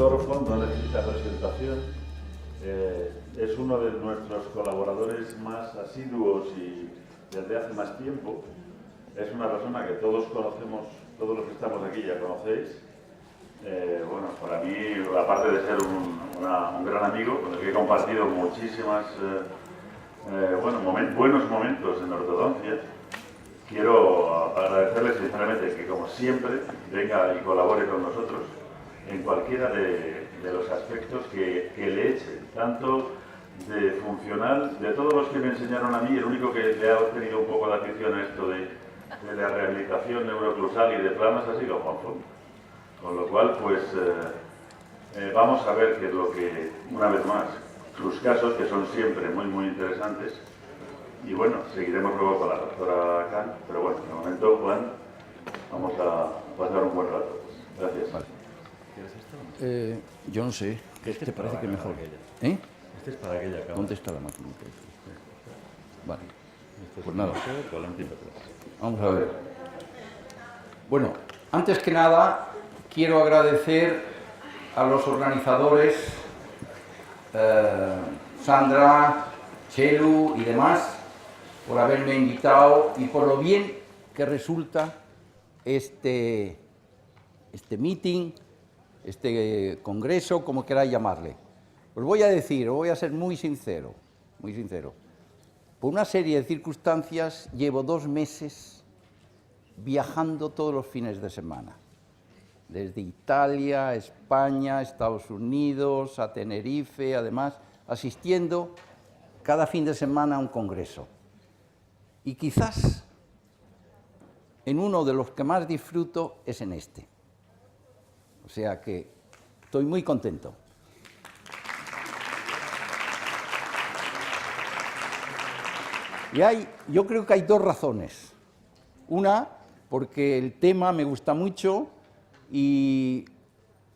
doctor Font no necesita presentación. Es uno de nuestros colaboradores más asiduos y desde hace más tiempo. Es una persona que todos conocemos, todos los que estamos aquí ya conocéis. Bueno, para mí, aparte de ser un gran amigo con el que he compartido muchísimas buenos momentos en ortodoncia, quiero agradecerle sinceramente que, como siempre, venga y colabore con nosotros en cualquiera de los aspectos que le eche, tanto de funcional, de todos los que me enseñaron a mí, el único que le ha tenido un poco de afición a esto de la rehabilitación neurooclusal y de planas ha sido Juan Font. Con lo cual, pues, vamos a ver qué es lo que, una vez más, sus casos, que son siempre muy interesantes. Y bueno, seguiremos luego con la doctora Khan, pero bueno, de momento, Juan, vamos a pasar un buen rato. Gracias. Vale. Yo no sé. Este ¿Te parece que mejor? ¿Eh? Este es para aquella cámara. ¿Dónde está la máquina? Vale. Pues nada. Vamos a ver. Bueno, antes que nada, quiero agradecer a los organizadores, Sandra, Chelu y demás, por haberme invitado y por lo bien que resulta este meeting, este congreso, como queráis llamarle. Os voy a decir, os voy a ser muy sincero. Por una serie de circunstancias llevo 2 meses viajando todos los fines de semana. Desde Italia, España, Estados Unidos, a Tenerife, además, asistiendo cada fin de semana a un congreso. Y quizás en uno de los que más disfruto es en este. O sea que estoy muy contento. Y yo creo que hay 2 razones. Una, porque el tema me gusta mucho y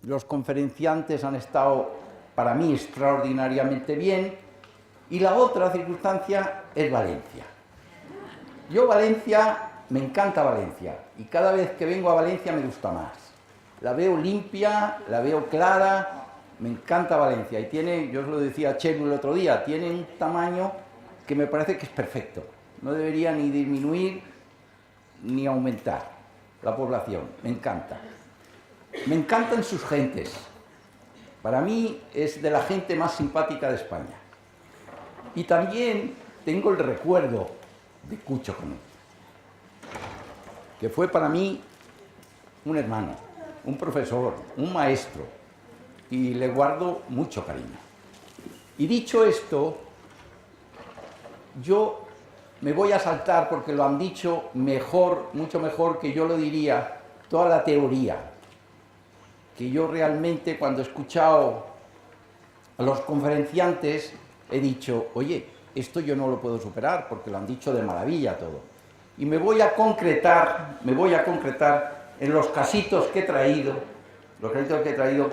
los conferenciantes han estado, para mí, extraordinariamente bien. Y la otra circunstancia es Valencia. Yo me encanta Valencia, y cada vez que vengo a Valencia me gusta más. La veo limpia, la veo clara, me encanta Valencia. Y tiene, yo os lo decía a Chelu el otro día, tiene un tamaño que me parece que es perfecto. No debería ni disminuir ni aumentar la población. Me encanta. Me encantan sus gentes. Para mí es de la gente más simpática de España. Y también tengo el recuerdo de Cucho Canuto, que fue para mí un hermano, un profesor, un maestro, y le guardo mucho cariño. Y dicho esto, yo me voy a saltar, porque lo han dicho mejor, mucho mejor que yo lo diría, toda la teoría, que yo realmente, cuando he escuchado a los conferenciantes, he dicho, oye, esto yo no lo puedo superar, porque lo han dicho de maravilla todo. Y me voy a concretar en los casitos que he traído,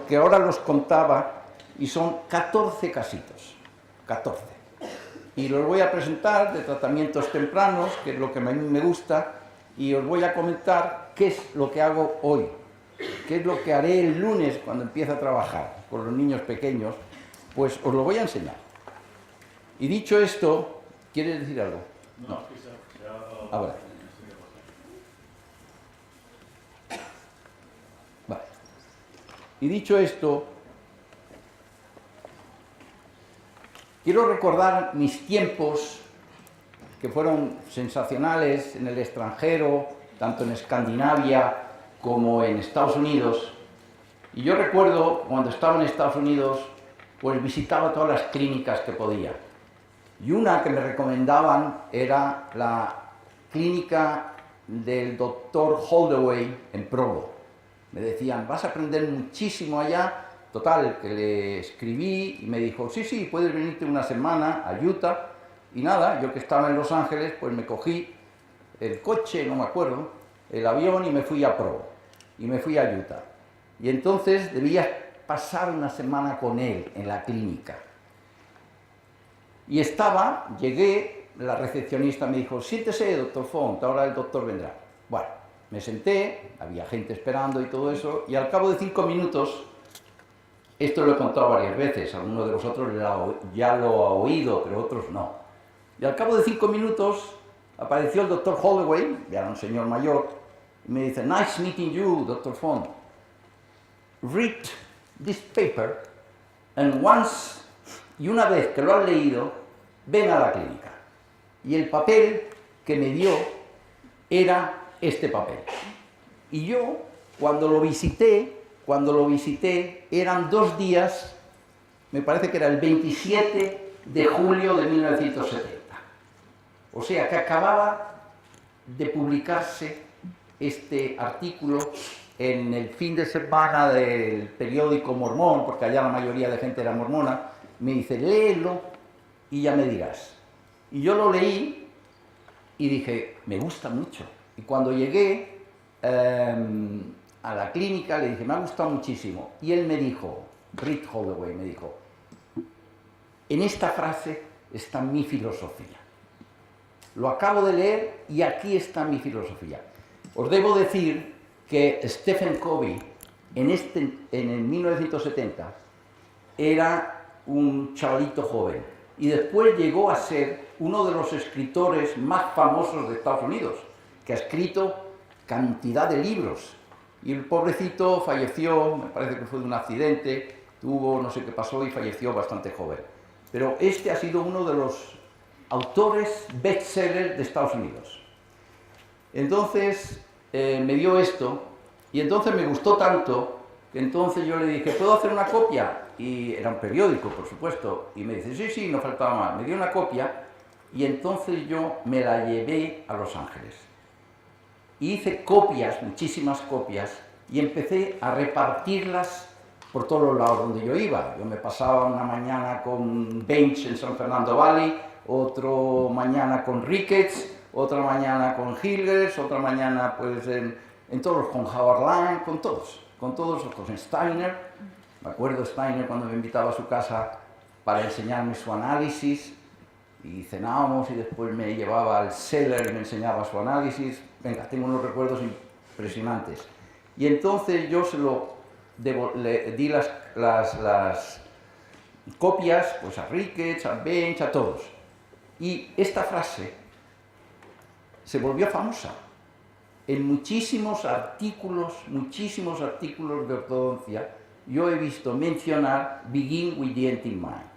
que ahora los contaba, y son 14 casitos, 14. Y los voy a presentar de tratamientos tempranos, que es lo que a mí me gusta, y os voy a comentar qué es lo que hago hoy, qué es lo que haré el lunes cuando empiece a trabajar con los niños pequeños, pues os lo voy a enseñar. Y dicho esto, ¿quieres decir algo? No. Ahora. Vale. Y dicho esto, quiero recordar mis tiempos, que fueron sensacionales en el extranjero, tanto en Escandinavia como en Estados Unidos. Y yo recuerdo, cuando estaba en Estados Unidos, pues visitaba todas las clínicas que podía. Y una que me recomendaban era la clínica del doctor Holdaway en Provo. Me decían, vas a aprender muchísimo allá. Total, que le escribí y me dijo, sí, puedes venirte una semana a Utah. Y nada, yo que estaba en Los Ángeles, pues me cogí el coche, no me acuerdo, el avión, y me fui a Provo. Y me fui a Utah. Y entonces debía pasar una semana con él en la clínica. Y llegué, la recepcionista me dijo, siéntese, doctor Font, ahora el doctor vendrá. Bueno, me senté, había gente esperando y todo eso, y al cabo de 5 minutos Esto lo he contado varias veces, algunos de vosotros ya lo ha oído, pero otros no. Y al cabo de 5 minutos apareció el Dr. Holloway, ya era un señor mayor, y me dice, "Nice meeting you, Dr. Font. Read this paper and once, y una vez que lo has leído, ven a la clínica." Y el papel que me dio era este papel. Y yo, cuando lo visité, eran 2 días, me parece que era el 27 de julio de 1970. O sea que acababa de publicarse este artículo en el fin de semana del periódico mormón, porque allá la mayoría de gente era mormona. Me dice, léelo y ya me dirás. Y yo lo leí y dije, me gusta mucho. Y cuando llegué a la clínica le dije, me ha gustado muchísimo. Y él me dijo, Reed Holloway me dijo, en esta frase está mi filosofía. Lo acabo de leer y aquí está mi filosofía. Os debo decir que Stephen Covey, en el 1970, era un chavalito joven y después llegó a ser uno de los escritores más famosos de Estados Unidos, que ha escrito cantidad de libros. Y el pobrecito falleció, me parece que fue de un accidente, tuvo no sé qué pasó y falleció bastante joven. Pero este ha sido uno de los autores bestsellers de Estados Unidos. Entonces me dio esto y entonces me gustó tanto que entonces yo le dije, ¿puedo hacer una copia? Y era un periódico, por supuesto, y me dice, sí, no faltaba más. Me dio una copia y entonces yo me la llevé a Los Ángeles. Y hice copias, muchísimas copias, y empecé a repartirlas por todos los lados donde yo iba. Yo me pasaba una mañana con Bench en San Fernando Valley, otra mañana con Ricketts, otra mañana con Hilgers, otra mañana pues en todos, con Howard Lang, con todos, con Steiner. Me acuerdo Steiner cuando me invitaba a su casa para enseñarme su análisis, y cenábamos y después me llevaba al cellar y me enseñaba su análisis. Venga, tengo unos recuerdos impresionantes. Y entonces yo le di las copias pues a Ricketts, a Bench, a todos. Y esta frase se volvió famosa en muchísimos artículos de ortodoncia. Yo he visto mencionar begin with the end in mind.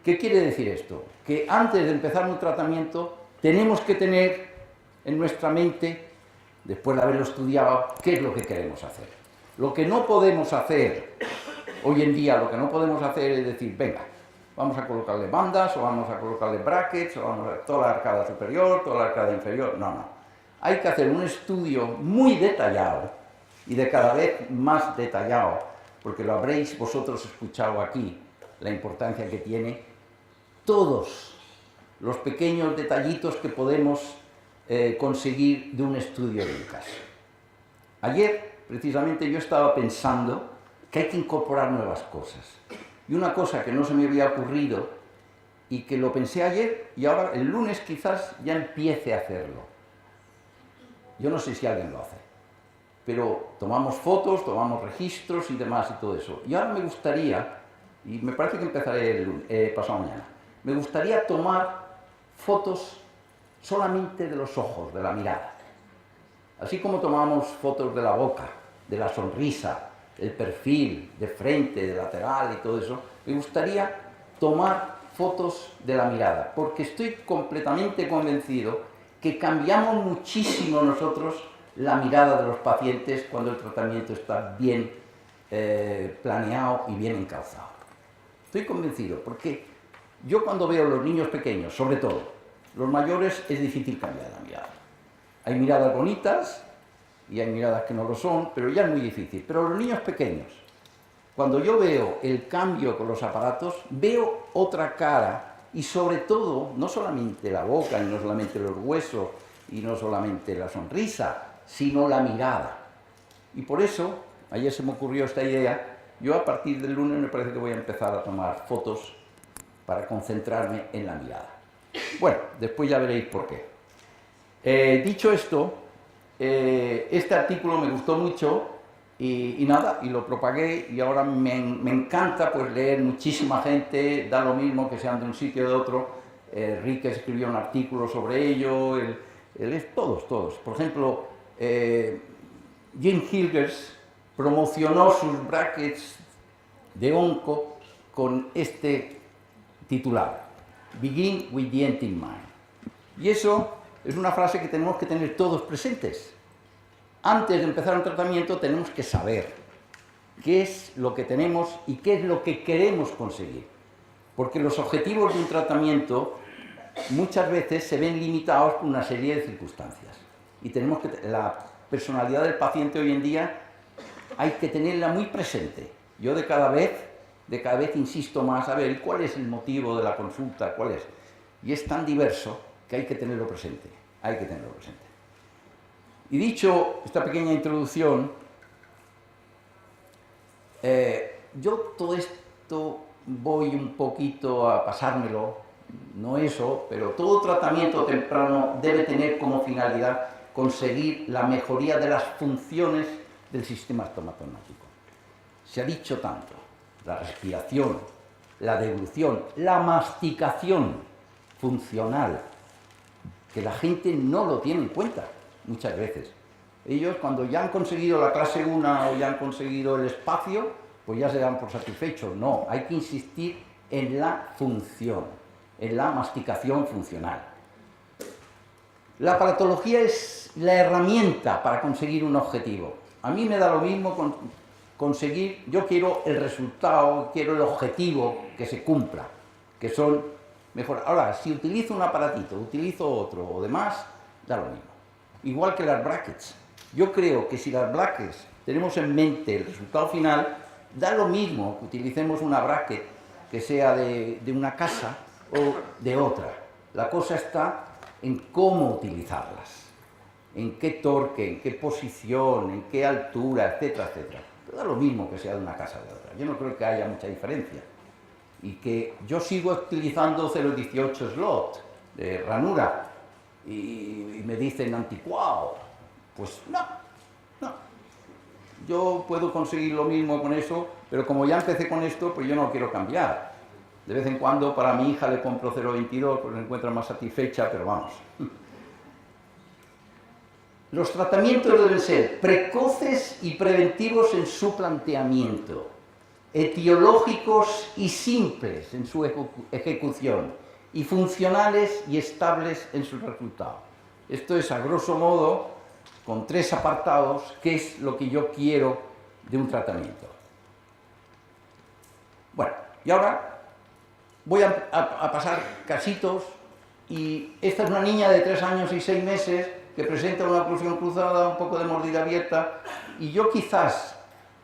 ¿Qué quiere decir esto? Que antes de empezar un tratamiento tenemos que tener en nuestra mente, después de haberlo estudiado, qué es lo que queremos hacer. Lo que no podemos hacer hoy en día, es decir, venga, vamos a colocarle bandas, o vamos a colocarle brackets, o vamos a toda la arcada superior, toda la arcada inferior. No. Hay que hacer un estudio muy detallado y de cada vez más detallado, porque lo habréis vosotros escuchado aquí, la importancia que tiene todos los pequeños detallitos que podemos conseguir de un estudio de un caso. Ayer, precisamente, yo estaba pensando que hay que incorporar nuevas cosas. Y una cosa que no se me había ocurrido y que lo pensé ayer y ahora el lunes quizás ya empiece a hacerlo. Yo no sé si alguien lo hace, pero tomamos fotos, tomamos registros y demás y todo eso. Y ahora me gustaría, y me parece que empezaré el lunes, pasado mañana, me gustaría tomar fotos solamente de los ojos, de la mirada. Así como tomamos fotos de la boca, de la sonrisa, del perfil, de frente, de lateral y todo eso, me gustaría tomar fotos de la mirada, porque estoy completamente convencido que cambiamos muchísimo nosotros la mirada de los pacientes cuando el tratamiento está bien planeado y bien encauzado. Estoy convencido, porque yo cuando veo a los niños pequeños, sobre todo, los mayores es difícil cambiar la mirada. Hay miradas bonitas y hay miradas que no lo son, pero ya es muy difícil. Pero los niños pequeños, cuando yo veo el cambio con los aparatos, veo otra cara y sobre todo, no solamente la boca, y no solamente los huesos, y no solamente la sonrisa, sino la mirada. Y por eso, ayer se me ocurrió esta idea, yo a partir del lunes me parece que voy a empezar a tomar fotos para concentrarme en la mirada. Bueno, después ya veréis por qué. Dicho esto, este artículo me gustó mucho Y nada, y lo propagué y ahora me encanta pues leer muchísima gente, da lo mismo que sean de un sitio o de otro. Rick escribió un artículo sobre ello, todos. Por ejemplo, Jim Hilgers promocionó sus brackets de Onco con este titular: Begin with the end in mind. Y eso es una frase que tenemos que tener todos presentes. Antes de empezar un tratamiento tenemos que saber qué es lo que tenemos y qué es lo que queremos conseguir. Porque los objetivos de un tratamiento muchas veces se ven limitados por una serie de circunstancias. Y tenemos que la personalidad del paciente hoy en día hay que tenerla muy presente. Yo de cada vez insisto más, a ver, ¿cuál es el motivo de la consulta? ¿Cuál es? Y es tan diverso que hay que tenerlo presente. Hay que tenerlo presente. Y dicho esta pequeña introducción, yo todo esto voy un poquito a pasármelo, no eso, pero todo tratamiento temprano debe tener como finalidad conseguir la mejoría de las funciones del sistema estomatológico. Se ha dicho tanto, la respiración, la deglución, la masticación funcional, que la gente no lo tiene en cuenta muchas veces. Ellos cuando ya han conseguido la clase 1 o ya han conseguido el espacio, pues ya se dan por satisfechos. No, hay que insistir en la función, en la masticación funcional. La aparatología es la herramienta para conseguir un objetivo. A mí me da lo mismo conseguir, yo quiero el resultado, quiero el objetivo que se cumpla, que son mejor. Ahora, si utilizo un aparatito, utilizo otro o demás, da lo mismo. Igual que las brackets. Yo creo que si las brackets tenemos en mente el resultado final, da lo mismo que utilicemos una bracket que sea de una casa o de otra. La cosa está en cómo utilizarlas, en qué torque, en qué posición, en qué altura, etcétera, etcétera. Pero da lo mismo que sea de una casa o de otra. Yo no creo que haya mucha diferencia. Y que yo sigo utilizando 0,18 slot de ranura y me dicen anticuado. Pues no. Yo puedo conseguir lo mismo con eso, pero como ya empecé con esto, pues yo no quiero cambiar. De vez en cuando para mi hija le compro 0,22 porque se encuentra más satisfecha, pero vamos. Los tratamientos deben ser precoces y preventivos en su planteamiento, etiológicos y simples en su ejecución, y funcionales y estables en su resultado. Esto es, a grosso modo, con 3 apartados, qué es lo que yo quiero de un tratamiento. Bueno, y ahora voy a pasar casitos, y esta es una niña de 3 años y 6 meses que presenta una oclusión cruzada, un poco de mordida abierta, y yo quizás,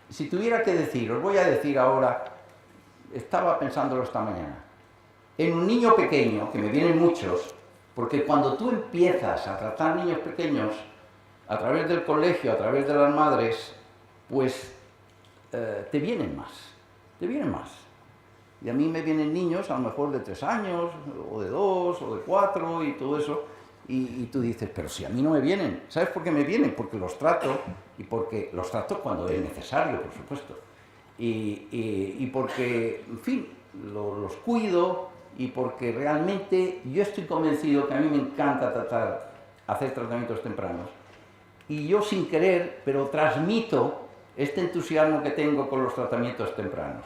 si tuviera que decir, os voy a decir ahora, estaba pensándolo esta mañana, en un niño pequeño, que me vienen muchos, porque cuando tú empiezas a tratar niños pequeños, a través del colegio, a través de las madres, pues te vienen más. Y a mí me vienen niños, a lo mejor de 3 años, o de 2, o de 4, y todo eso, y tú dices, pero si a mí no me vienen. ¿Sabes por qué me vienen? Porque los trato, y porque los trato cuando es necesario, por supuesto. Y porque, en fin, los cuido, y porque realmente yo estoy convencido que a mí me encanta hacer tratamientos tempranos. Y yo sin querer, pero transmito este entusiasmo que tengo con los tratamientos tempranos.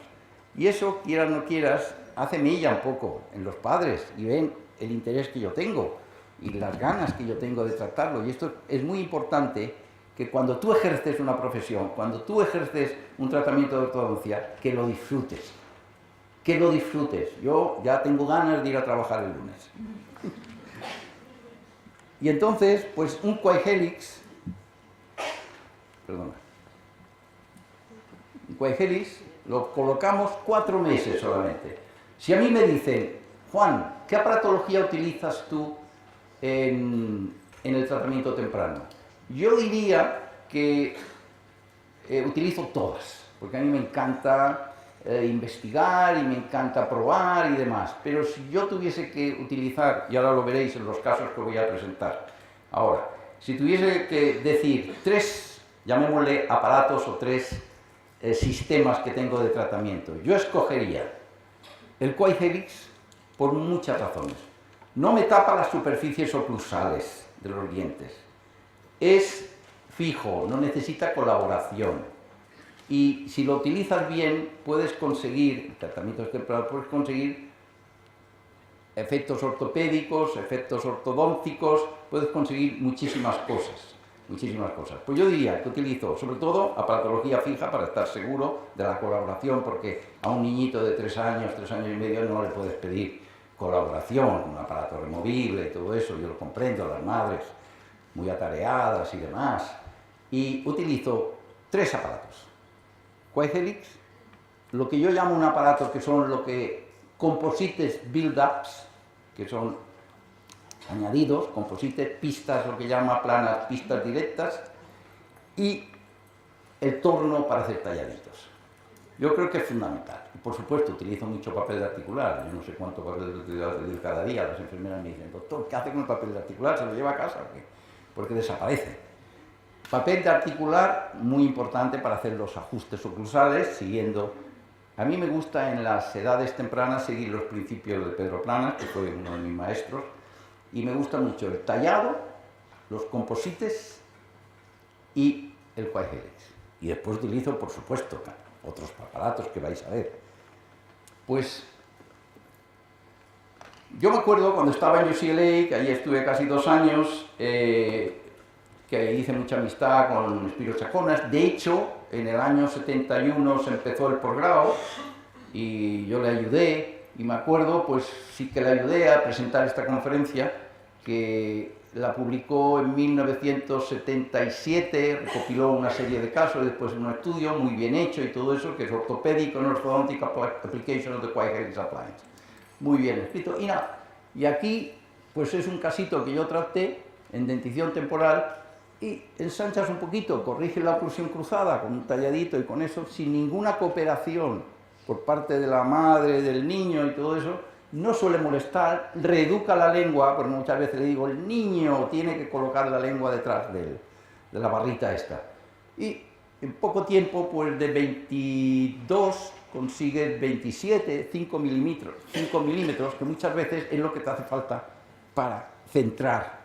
Y eso, quieras o no quieras, hace mella un poco en los padres y ven el interés que yo tengo y las ganas que yo tengo de tratarlo. Y esto es muy importante, que cuando tú ejerces una profesión, cuando tú ejerces un tratamiento de ortodoncia, que lo disfrutes. Que lo disfrutes. Yo ya tengo ganas de ir a trabajar el lunes. Y entonces, pues un Coehelix, un Coehelix lo colocamos 4 meses solamente. Si a mí me dicen, Juan, ¿qué aparatología utilizas tú en el tratamiento temprano? Yo diría que utilizo todas, porque a mí me encanta investigar y me encanta probar y demás. Pero si yo tuviese que utilizar, y ahora lo veréis en los casos que voy a presentar ahora, si tuviese que decir 3 llamémosle aparatos o 3 sistemas que tengo de tratamiento. Yo escogería el Quaihelix por muchas razones. No me tapa las superficies oclusales de los dientes. Es fijo, no necesita colaboración. Y si lo utilizas bien, puedes conseguir, tratamientos temporales, puedes conseguir efectos ortopédicos, efectos ortodónticos, puedes conseguir muchísimas cosas. Muchísimas cosas. Pues yo diría que utilizo sobre todo aparatología fija para estar seguro de la colaboración, porque a un niñito de 3 años, 3 años y medio no le puedes pedir colaboración, un aparato removible y todo eso, yo lo comprendo, las madres muy atareadas y demás. Y utilizo 3 aparatos. Quaihelix, lo que yo llamo un aparato que son lo que composites build-ups, que son añadidos, composites, pistas, lo que llama planas, pistas directas, y el torno para hacer talladitos. Yo creo que es fundamental. Y por supuesto, utilizo mucho papel de articular. Yo no sé cuánto papel de articular utilizo cada día. Las enfermeras me dicen, doctor, ¿qué hace con el papel de articular? ¿Se lo lleva a casa o qué? Porque desaparece. Papel de articular, muy importante para hacer los ajustes oclusales, siguiendo... A mí me gusta en las edades tempranas seguir los principios de Pedro Planas, que fue uno de mis maestros, y me gusta mucho el tallado, los composites y el Quaihelix. Y después utilizo, por supuesto, otros aparatos que vais a ver. Pues yo me acuerdo cuando estaba en UCLA, que allí estuve casi 2 años, que hice mucha amistad con Spiro Chaconas. De hecho, en el año 71 se empezó el posgrado y yo le ayudé, y me acuerdo, pues sí que le ayudé a presentar esta conferencia, que la publicó en 1977, recopiló una serie de casos, y después un estudio muy bien hecho y todo eso, que es Orthopedic and Orthodontic Application of the Quaihelix Appliance. Muy bien escrito. Y nada, y aquí pues es un casito que yo traté en dentición temporal, y ensanchas un poquito, corriges la oclusión cruzada con un talladito y con eso, sin ninguna cooperación por parte de la madre, del niño y todo eso, no suele molestar, reeduca la lengua, porque muchas veces le digo, el niño tiene que colocar la lengua detrás de la barrita esta. Y en poco tiempo, pues de 22 consigues 27, 5 milímetros, que muchas veces es lo que te hace falta para centrar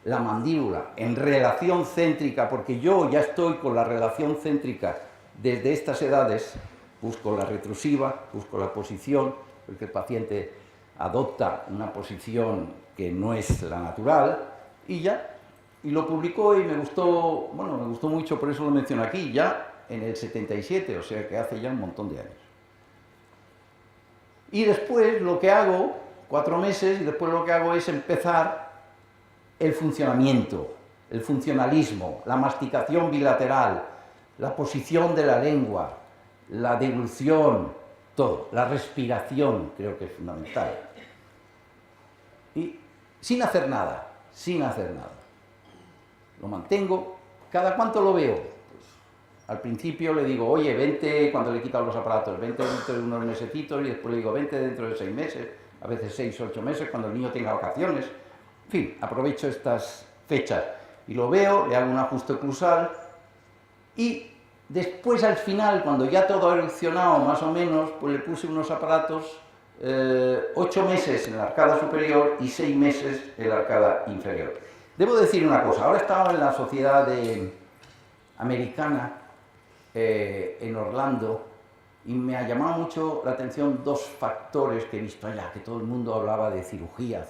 la mandíbula en relación céntrica, porque yo ya estoy con la relación céntrica desde estas edades, busco la retrusiva, busco la posición, porque el paciente adopta una posición que no es la natural, y ya, y lo publicó y me gustó, bueno, me gustó mucho, por eso lo menciono aquí, ya en el 77, o sea que hace ya un montón de años. Y después lo que hago, 4 meses, y después lo que hago es empezar el funcionamiento, el funcionalismo, la masticación bilateral, la posición de la lengua, la deglución, todo, la respiración, creo que es fundamental. Y sin hacer nada, sin hacer nada. Lo mantengo. ¿Cada cuánto lo veo? Pues, al principio le digo, oye, vente cuando le he quitado los aparatos, vente dentro de unos mesecitos, y después le digo, vente dentro de 6 meses, a veces 6 o 8 meses, cuando el niño tenga vacaciones. En fin, aprovecho estas fechas y lo veo, le hago un ajuste oclusal y después al final, cuando ya todo ha ereccionado más o menos, pues le puse unos aparatos, 8 meses en la arcada superior y 6 meses en la arcada inferior. Debo decir una cosa, ahora estaba en la sociedad americana en Orlando, y me ha llamado mucho la atención 2 factores que he visto allá, que todo el mundo hablaba de cirugía,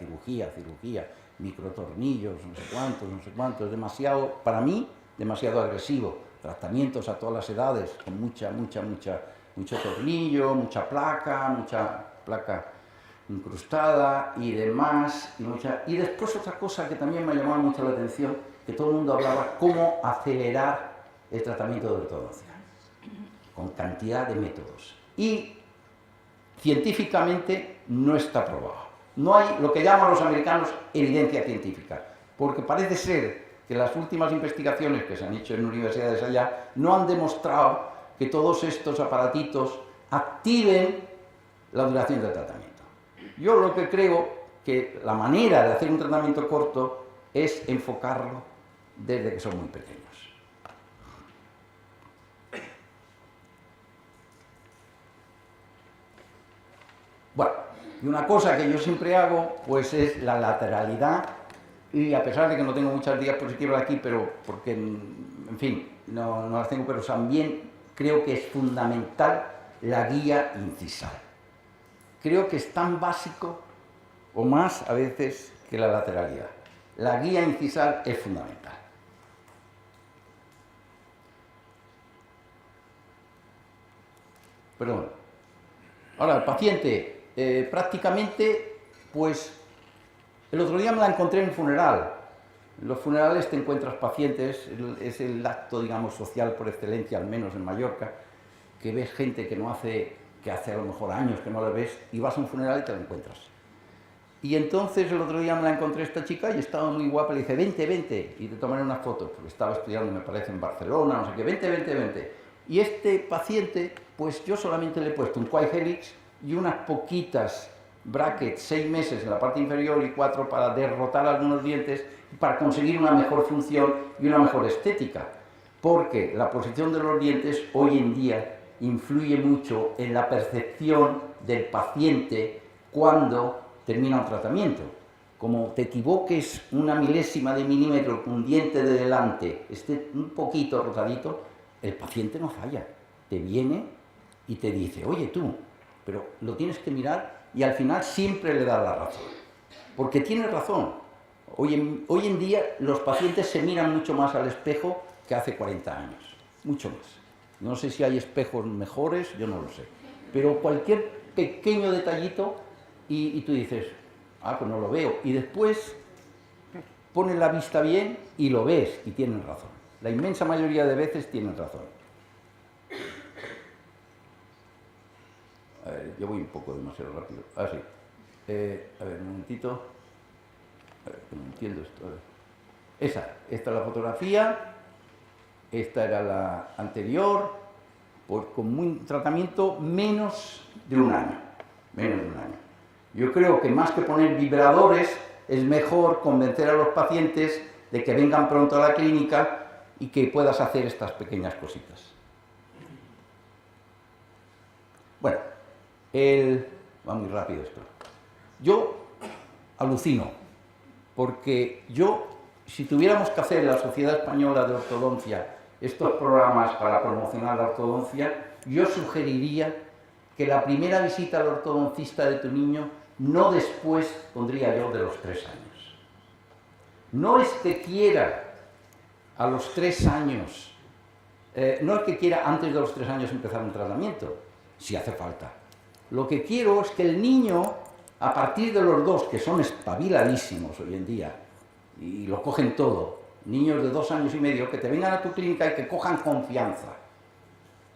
microtornillos, no sé cuántos, demasiado, para mí, demasiado agresivo. Tratamientos a todas las edades, con mucho tornillo, mucha placa incrustada y demás. Y después otra cosa que también me ha llamado mucho la atención, que todo el mundo hablaba, cómo acelerar el tratamiento de ortodoncia, con cantidad de métodos. Y científicamente no está probado. No hay lo que llaman los americanos evidencia científica, porque parece ser que las últimas investigaciones que se han hecho en universidades allá no han demostrado que todos estos aparatitos activen la duración del tratamiento. Yo lo que creo que la manera de hacer un tratamiento corto es enfocarlo desde que son muy pequeños. Y una cosa que yo siempre hago, pues es la lateralidad, y a pesar de que no tengo muchas diapositivas aquí, pero porque, en fin, no las tengo, pero también creo que es fundamental la guía incisal. Creo que es tan básico, o más a veces, que la lateralidad. La guía incisal es fundamental. Perdón. Ahora, el paciente, prácticamente, pues, el otro día me la encontré en un funeral. En los funerales te encuentras pacientes, es el acto, digamos, social por excelencia, al menos en Mallorca, que ves gente que hace a lo mejor años que no la ves, y vas a un funeral y te la encuentras. Y entonces el otro día me la encontré esta chica y estaba muy guapa, le dije, vente, vente, y te tomaré unas fotos, porque estaba estudiando, me parece, en Barcelona, no sé qué, vente, vente, vente. Y este paciente, pues yo solamente le he puesto un quai helix y unas poquitas brackets, 6 meses en la parte inferior y 4 para derrotar algunos dientes, para conseguir una mejor función y una mejor estética. Porque la posición de los dientes hoy en día influye mucho en la percepción del paciente cuando termina un tratamiento. Como te equivoques una milésima de milímetro, un diente de delante esté un poquito rotadito, el paciente no falla. Te viene y te dice, oye tú, pero lo tienes que mirar, y al final siempre le da la razón. Porque tiene razón. Hoy en día los pacientes se miran mucho más al espejo que hace 40 años. Mucho más. No sé si hay espejos mejores, yo no lo sé. Pero cualquier pequeño detallito y tú dices, ah, pues no lo veo. Y después pones la vista bien y lo ves y tienen razón. La inmensa mayoría de veces tienen razón. A ver, yo voy un poco demasiado rápido. Ah, sí. A ver, un momentito. A ver, que no entiendo esto. Esta es la fotografía. Esta era la anterior. Con un tratamiento menos de un año. Menos de un año. Yo creo que más que poner vibradores, es mejor convencer a los pacientes de que vengan pronto a la clínica y que puedas hacer estas pequeñas cositas. Bueno, va muy rápido esto. Yo alucino, porque si tuviéramos que hacer en la Sociedad Española de Ortodoncia estos programas para promocionar la ortodoncia, yo sugeriría que la primera visita al ortodoncista de tu niño no después, pondría yo, de los 3 años. No es que quiera a los 3 años, no es que quiera antes de los 3 años empezar un tratamiento, si hace falta. Lo que quiero es que el niño, a partir de los 2, que son espabiladísimos hoy en día, y lo cogen todo, niños de 2 años y medio, que te vengan a tu clínica y que cojan confianza.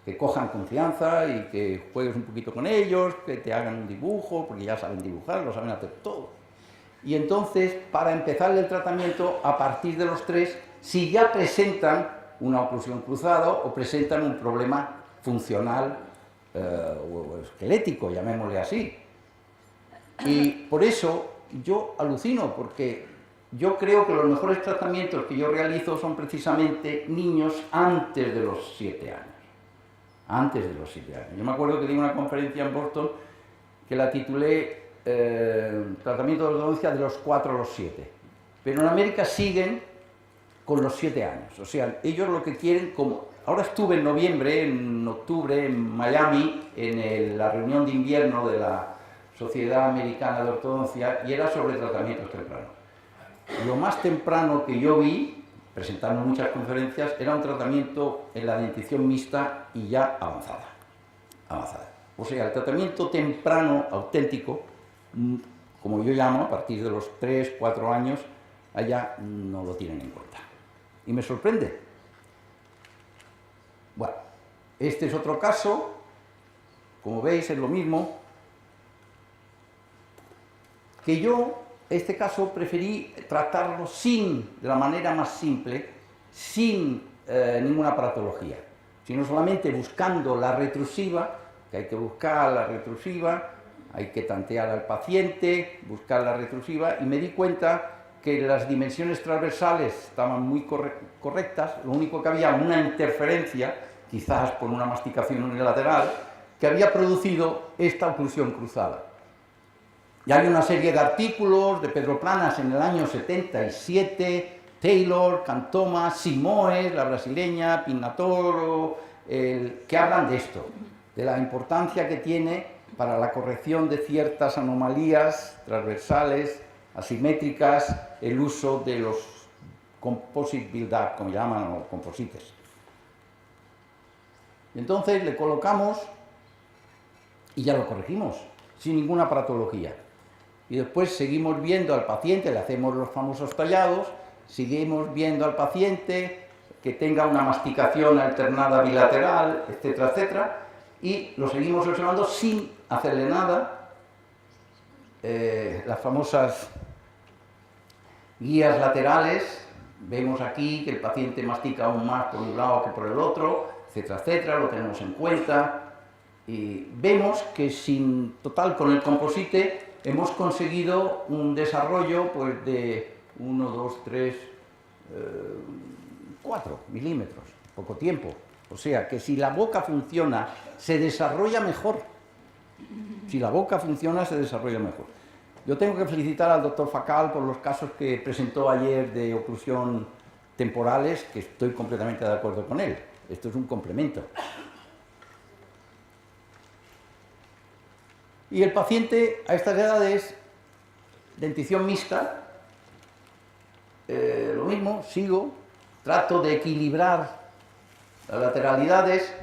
Que cojan confianza y que juegues un poquito con ellos, que te hagan un dibujo, porque ya saben dibujar, lo saben hacer todo. Y entonces, para empezar el tratamiento, a partir de los 3, si ya presentan una oclusión cruzada o presentan un problema funcional o esquelético, llamémosle así. Y por eso yo alucino, porque yo creo que los mejores tratamientos que yo realizo son precisamente niños antes de los 7 años. Antes de los 7 años. Yo me acuerdo que di una conferencia en Boston que la titulé Tratamiento de ortodoncia de los 4 a los 7. Pero en América siguen con los 7 años. O sea, ellos lo que quieren, como... Ahora estuve en noviembre, en octubre, en Miami, en la reunión de invierno de la Sociedad Americana de Ortodoncia, y era sobre tratamientos tempranos. Lo más temprano que yo vi, presentando muchas conferencias, era un tratamiento en la dentición mixta y ya avanzada. O sea, el tratamiento temprano auténtico, como yo llamo, a partir de los 3, 4 años, allá no lo tienen en cuenta. Y me sorprende. Bueno, este es otro caso, como veis es lo mismo, que yo, este caso, preferí tratarlo de la manera más simple, sin ninguna patología, sino solamente buscando la retrusiva, que hay que buscar la retrusiva, hay que tantear al paciente, buscar la retrusiva, y me di cuenta que las dimensiones transversales estaban muy correctas, lo único que había una interferencia, quizás por una masticación unilateral, que había producido esta oclusión cruzada. Y hay una serie de artículos de Pedro Planas en el año 77, Taylor, Cantoma, Simoes, la brasileña, Pinatoro, que hablan de esto, de la importancia que tiene para la corrección de ciertas anomalías transversales, asimétricas, el uso de los composite build-up, como llaman, o composites. Y entonces le colocamos y ya lo corregimos, sin ninguna patología. Y después seguimos viendo al paciente, le hacemos los famosos tallados, seguimos viendo al paciente que tenga una masticación alternada bilateral, etcétera, etcétera, y lo seguimos observando sin hacerle nada. Las famosas guías laterales, vemos aquí que el paciente mastica aún más por un lado que por el otro, etcétera, etcétera, lo tenemos en cuenta. Y vemos que con el composite hemos conseguido un desarrollo pues, de 1, 2, 3, 4 milímetros, poco tiempo. O sea que si la boca funciona, se desarrolla mejor. Si la boca funciona, se desarrolla mejor. Yo tengo que felicitar al doctor Facal por los casos que presentó ayer de oclusión temporales, que estoy completamente de acuerdo con él. Esto es un complemento. Y el paciente a estas edades, dentición mixta, lo mismo, sigo, trato de equilibrar las lateralidades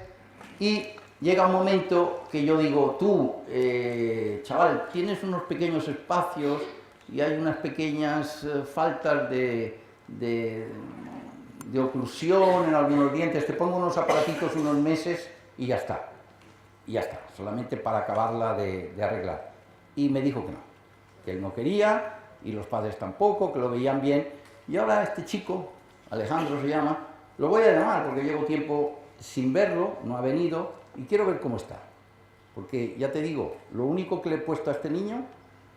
y llega un momento que yo digo, tú, chaval, tienes unos pequeños espacios y hay unas pequeñas faltas de oclusión en algunos dientes, te pongo unos aparatitos unos meses y ya está. Y ya está, solamente para acabarla de arreglar. Y me dijo que él no quería, y los padres tampoco, que lo veían bien. Y ahora este chico, Alejandro se llama, lo voy a llamar porque llevo tiempo sin verlo, no ha venido, y quiero ver cómo está. Porque ya te digo, lo único que le he puesto a este niño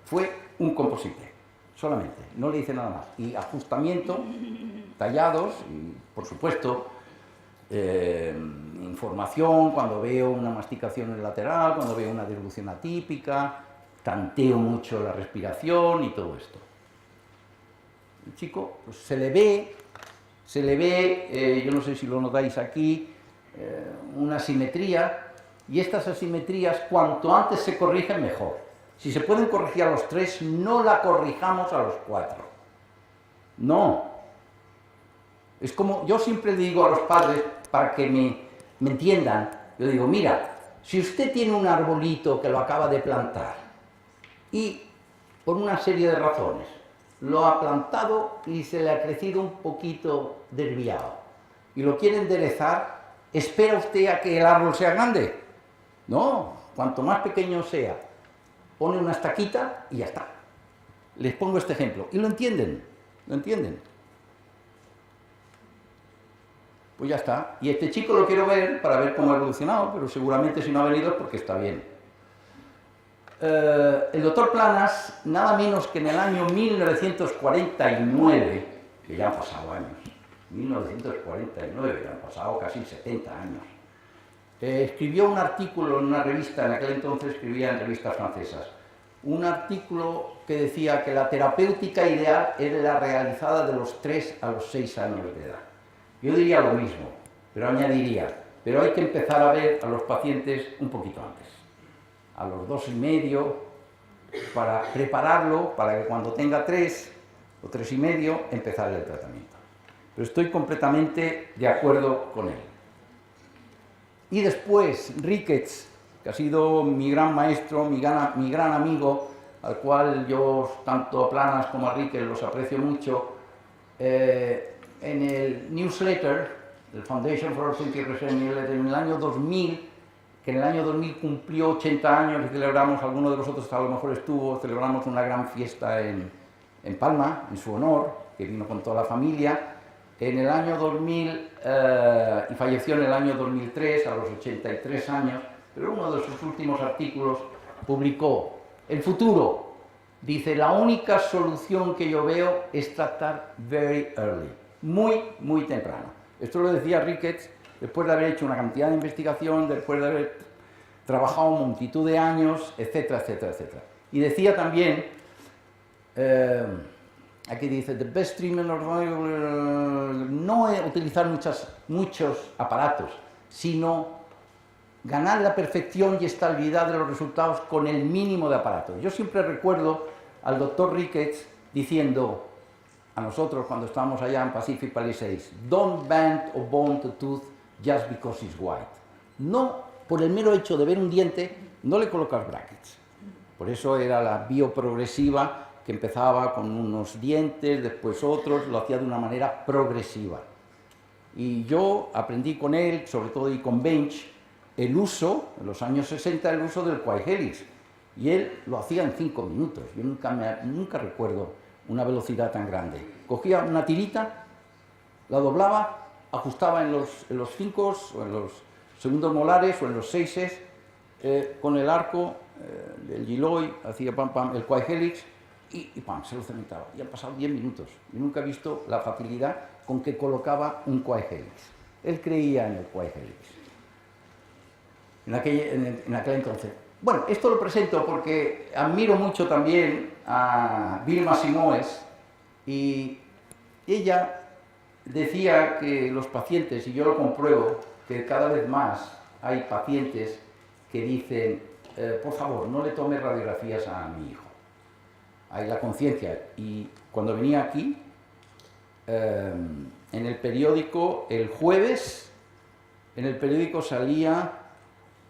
fue un composite, solamente, no le hice nada más. Y ajustamiento, tallados, y por supuesto, información cuando veo una masticación en el lateral, cuando veo una deglución atípica, tanteo mucho la respiración y todo esto. El chico pues, se le ve, yo no sé si lo notáis aquí, una asimetría, y estas asimetrías cuanto antes se corrigen mejor. Si se pueden corregir a los 3, no la corrijamos a los 4. No. Es como, yo siempre le digo a los padres, para que me entiendan, yo digo, mira, si usted tiene un arbolito que lo acaba de plantar y por una serie de razones lo ha plantado y se le ha crecido un poquito desviado y lo quiere enderezar, ¿espera usted a que el árbol sea grande? No, cuanto más pequeño sea, pone una estaquita y ya está. Les pongo este ejemplo y lo entienden, ¿lo entienden? Pues ya está. Y este chico lo quiero ver para ver cómo ha evolucionado, pero seguramente si no ha venido es porque está bien. El doctor Planas, nada menos que en el año 1949, que ya han pasado años, 1949, ya han pasado casi 70 años, escribió un artículo en una revista, en aquel entonces escribía en revistas francesas, un artículo que decía que la terapéutica ideal era la realizada de los 3 a los 6 años de edad. Yo diría lo mismo, pero añadiría, pero hay que empezar a ver a los pacientes un poquito antes, a los 2 y medio, para prepararlo, para que cuando tenga 3 o 3 y medio, empezar el tratamiento. Pero estoy completamente de acuerdo con él. Y después, Ricketts, que ha sido mi gran maestro, mi gran amigo, al cual yo, tanto a Planas como a Ricketts, los aprecio mucho, en el newsletter, el Foundation for Authentic Research Newsletter, en el año 2000, que en el año 2000 cumplió 80 años y celebramos, alguno de vosotros a lo mejor estuvo, celebramos una gran fiesta en Palma, en su honor, que vino con toda la familia. En el año 2000, y falleció en el año 2003, a los 83 años, pero uno de sus últimos artículos publicó, el futuro, dice, la única solución que yo veo es tratar very early, muy temprano. Esto lo decía Ricketts después de haber hecho una cantidad de investigación, después de haber trabajado multitud de años, etcétera, etcétera, etcétera. Y decía también, aquí dice, the best treatment of no es utilizar muchos aparatos, sino ganar la perfección y estabilidad de los resultados con el mínimo de aparatos. Yo siempre recuerdo al doctor Ricketts diciendo a nosotros cuando estábamos allá en Pacific Palisades, don't bend or bone the tooth just because it's white. No, por el mero hecho de ver un diente, no le colocas brackets. Por eso era la bioprogresiva, que empezaba con unos dientes, después otros, lo hacía de una manera progresiva. Y yo aprendí con él, sobre todo y con Bench, el uso, en los años 60, el uso del Quai-Helix. Y él lo hacía en 5 minutos. Yo nunca recuerdo una velocidad tan grande. Cogía una tirita, la doblaba, ajustaba en los 5 o en los segundos molares o en los 6 con el arco del Giloy, hacía pam pam el Quai-Helix y pam, se lo cementaba. Y han pasado 10 minutos. Yo nunca he visto la facilidad con que colocaba un Quai-Helix. Él creía en el Quai-Helix. En aquel entonces. Bueno, esto lo presento porque admiro mucho también a Vilma Simoes y ella decía que los pacientes, y yo lo compruebo, que cada vez más hay pacientes que dicen, por favor, no le tome radiografías a mi hijo. Hay la conciencia. Y cuando venía aquí, en el periódico, el jueves, en el periódico salía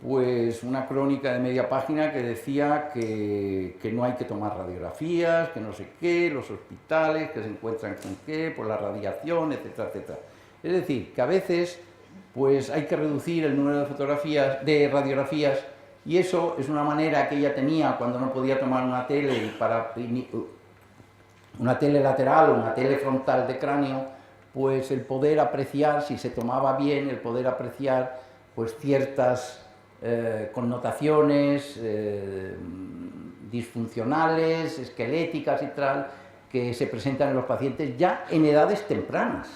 pues una crónica de media página que decía que no hay que tomar radiografías, que no sé qué, los hospitales, que se encuentran con qué, por la radiación, etcétera, etcétera. Es decir, que a veces pues hay que reducir el número de radiografías, y eso es una manera que ella tenía cuando no podía tomar una tele una tele lateral o una tele frontal de cráneo, pues el poder apreciar, si se tomaba bien, el poder apreciar pues ciertas connotaciones disfuncionales, esqueléticas y tal, que se presentan en los pacientes ya en edades tempranas,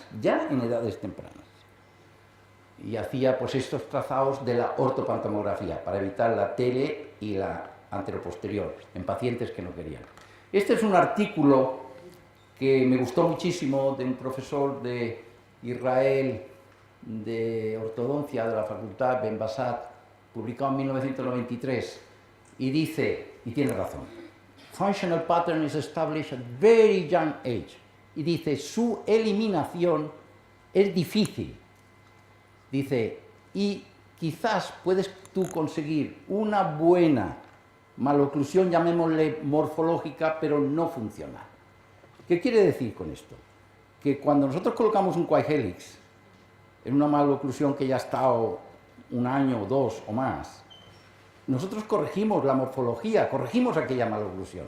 Y hacía pues estos trazados de la ortopantomografía para evitar la tele y la anteroposterior en pacientes que no querían. Este es un artículo que me gustó muchísimo de un profesor de Israel de ortodoncia de la facultad Ben Basat, publicado en 1993, y dice, y tiene razón, functional pattern is established at very young age, y dice, su eliminación es difícil, dice, y quizás puedes tú conseguir una buena maloclusión, llamémosle morfológica, pero no funcional. ¿Qué quiere decir con esto? Que cuando nosotros colocamos un Quai-Helix en una maloclusión que ya ha estado 1 año, 2 o más, nosotros corregimos la morfología, corregimos aquella maloclusión,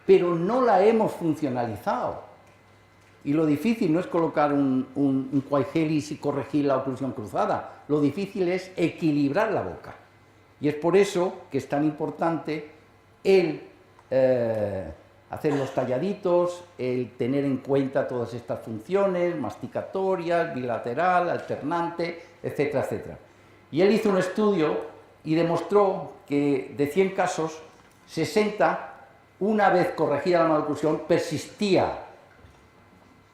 pero no la hemos funcionalizado. Y lo difícil no es colocar un Quai-Helix y corregir la oclusión cruzada, lo difícil es equilibrar la boca. Y es por eso que es tan importante el hacer los talladitos, el tener en cuenta todas estas funciones, masticatorias, bilateral, alternante, etcétera, etcétera. Y él hizo un estudio y demostró que de 100 casos, 60, una vez corregida la maloclusión, persistía,